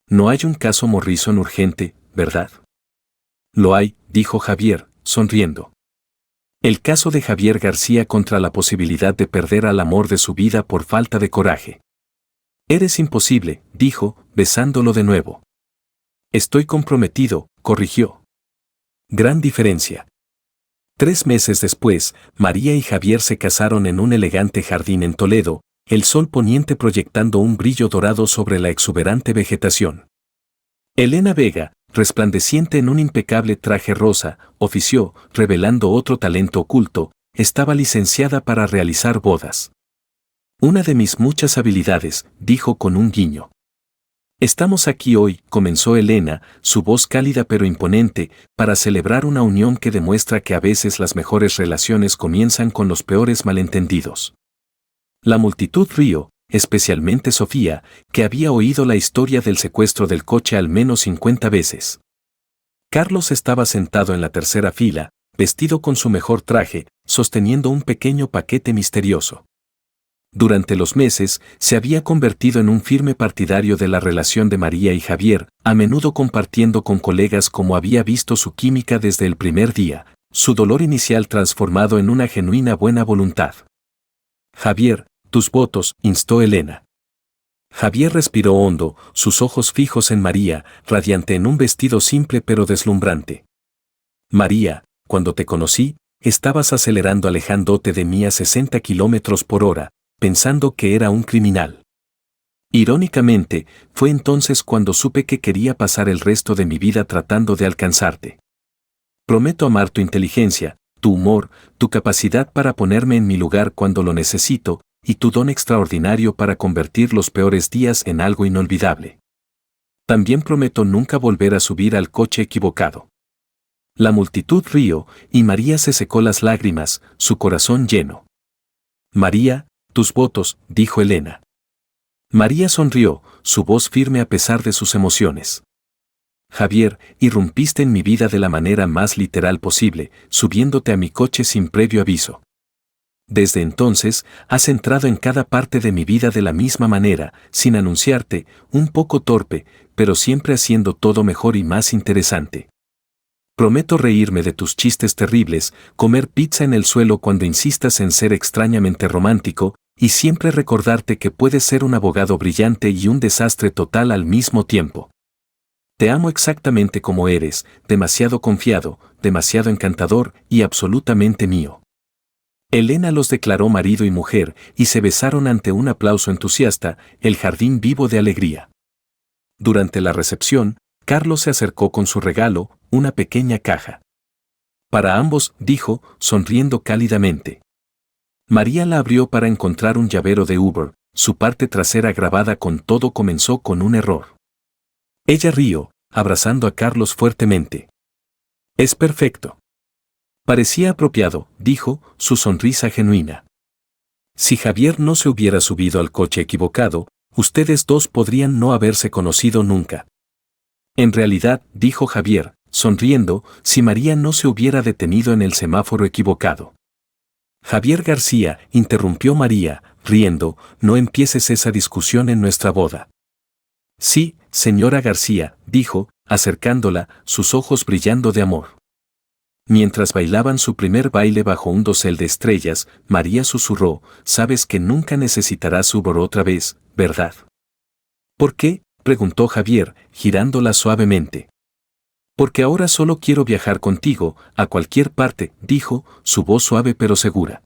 No hay un caso Morrison urgente, ¿verdad? Lo hay, dijo Javier, sonriendo. El caso de Javier García contra la posibilidad de perder al amor de su vida por falta de coraje. Eres imposible, dijo, besándolo de nuevo. Estoy comprometido, corrigió. Gran diferencia. 3 meses después, María y Javier se casaron en un elegante jardín en Toledo, el sol poniente proyectando un brillo dorado sobre la exuberante vegetación. Elena Vega, resplandeciente en un impecable traje rosa, ofició, revelando otro talento oculto, estaba licenciada para realizar bodas. Una de mis muchas habilidades, dijo con un guiño. Estamos aquí hoy, comenzó Elena, su voz cálida pero imponente, para celebrar una unión que demuestra que a veces las mejores relaciones comienzan con los peores malentendidos. La multitud rió, especialmente Sofía, que había oído la historia del secuestro del coche al menos 50 veces. Carlos estaba sentado en la tercera fila, vestido con su mejor traje, sosteniendo un pequeño paquete misterioso. Durante los meses, se había convertido en un firme partidario de la relación de María y Javier, a menudo compartiendo con colegas cómo había visto su química desde el primer día, su dolor inicial transformado en una genuina buena voluntad. Javier, tus votos, instó Elena. Javier respiró hondo, sus ojos fijos en María, radiante en un vestido simple pero deslumbrante. María, cuando te conocí, estabas acelerando alejándote de mí a 60 kilómetros por hora, pensando que era un criminal. Irónicamente, fue entonces cuando supe que quería pasar el resto de mi vida tratando de alcanzarte. Prometo amar tu inteligencia, tu humor, tu capacidad para ponerme en mi lugar cuando lo necesito, y tu don extraordinario para convertir los peores días en algo inolvidable. También prometo nunca volver a subir al coche equivocado. La multitud rió, y María se secó las lágrimas, su corazón lleno. María, tus votos, dijo Elena. María sonrió, su voz firme a pesar de sus emociones. Javier, irrumpiste en mi vida de la manera más literal posible, subiéndote a mi coche sin previo aviso. Desde entonces, has entrado en cada parte de mi vida de la misma manera, sin anunciarte, un poco torpe, pero siempre haciendo todo mejor y más interesante. Prometo reírme de tus chistes terribles, comer pizza en el suelo cuando insistas en ser extrañamente romántico, y siempre recordarte que puedes ser un abogado brillante y un desastre total al mismo tiempo. Te amo exactamente como eres, demasiado confiado, demasiado encantador y absolutamente mío. Elena los declaró marido y mujer, y se besaron ante un aplauso entusiasta, el jardín vivo de alegría. Durante la recepción, Carlos se acercó con su regalo, una pequeña caja. Para ambos, dijo, sonriendo cálidamente. María la abrió para encontrar un llavero de Uber, su parte trasera grabada con todo comenzó con un error. Ella rió, abrazando a Carlos fuertemente. Es perfecto. Parecía apropiado, dijo, su sonrisa genuina. Si Javier no se hubiera subido al coche equivocado, ustedes dos podrían no haberse conocido nunca. En realidad, dijo Javier, sonriendo, si María no se hubiera detenido en el semáforo equivocado. Javier García, interrumpió María, riendo, no empieces esa discusión en nuestra boda. Sí, señora García, dijo, acercándola, sus ojos brillando de amor. Mientras bailaban su primer baile bajo un dosel de estrellas, María susurró, sabes que nunca necesitarás Uber otra vez, ¿verdad? ¿Por qué?, preguntó Javier, girándola suavemente. Porque ahora solo quiero viajar contigo, a cualquier parte, dijo, su voz suave pero segura.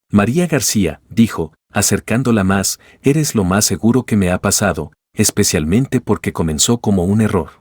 María García, dijo, acercándola más, eres lo más seguro que me ha pasado, especialmente porque comenzó como un error.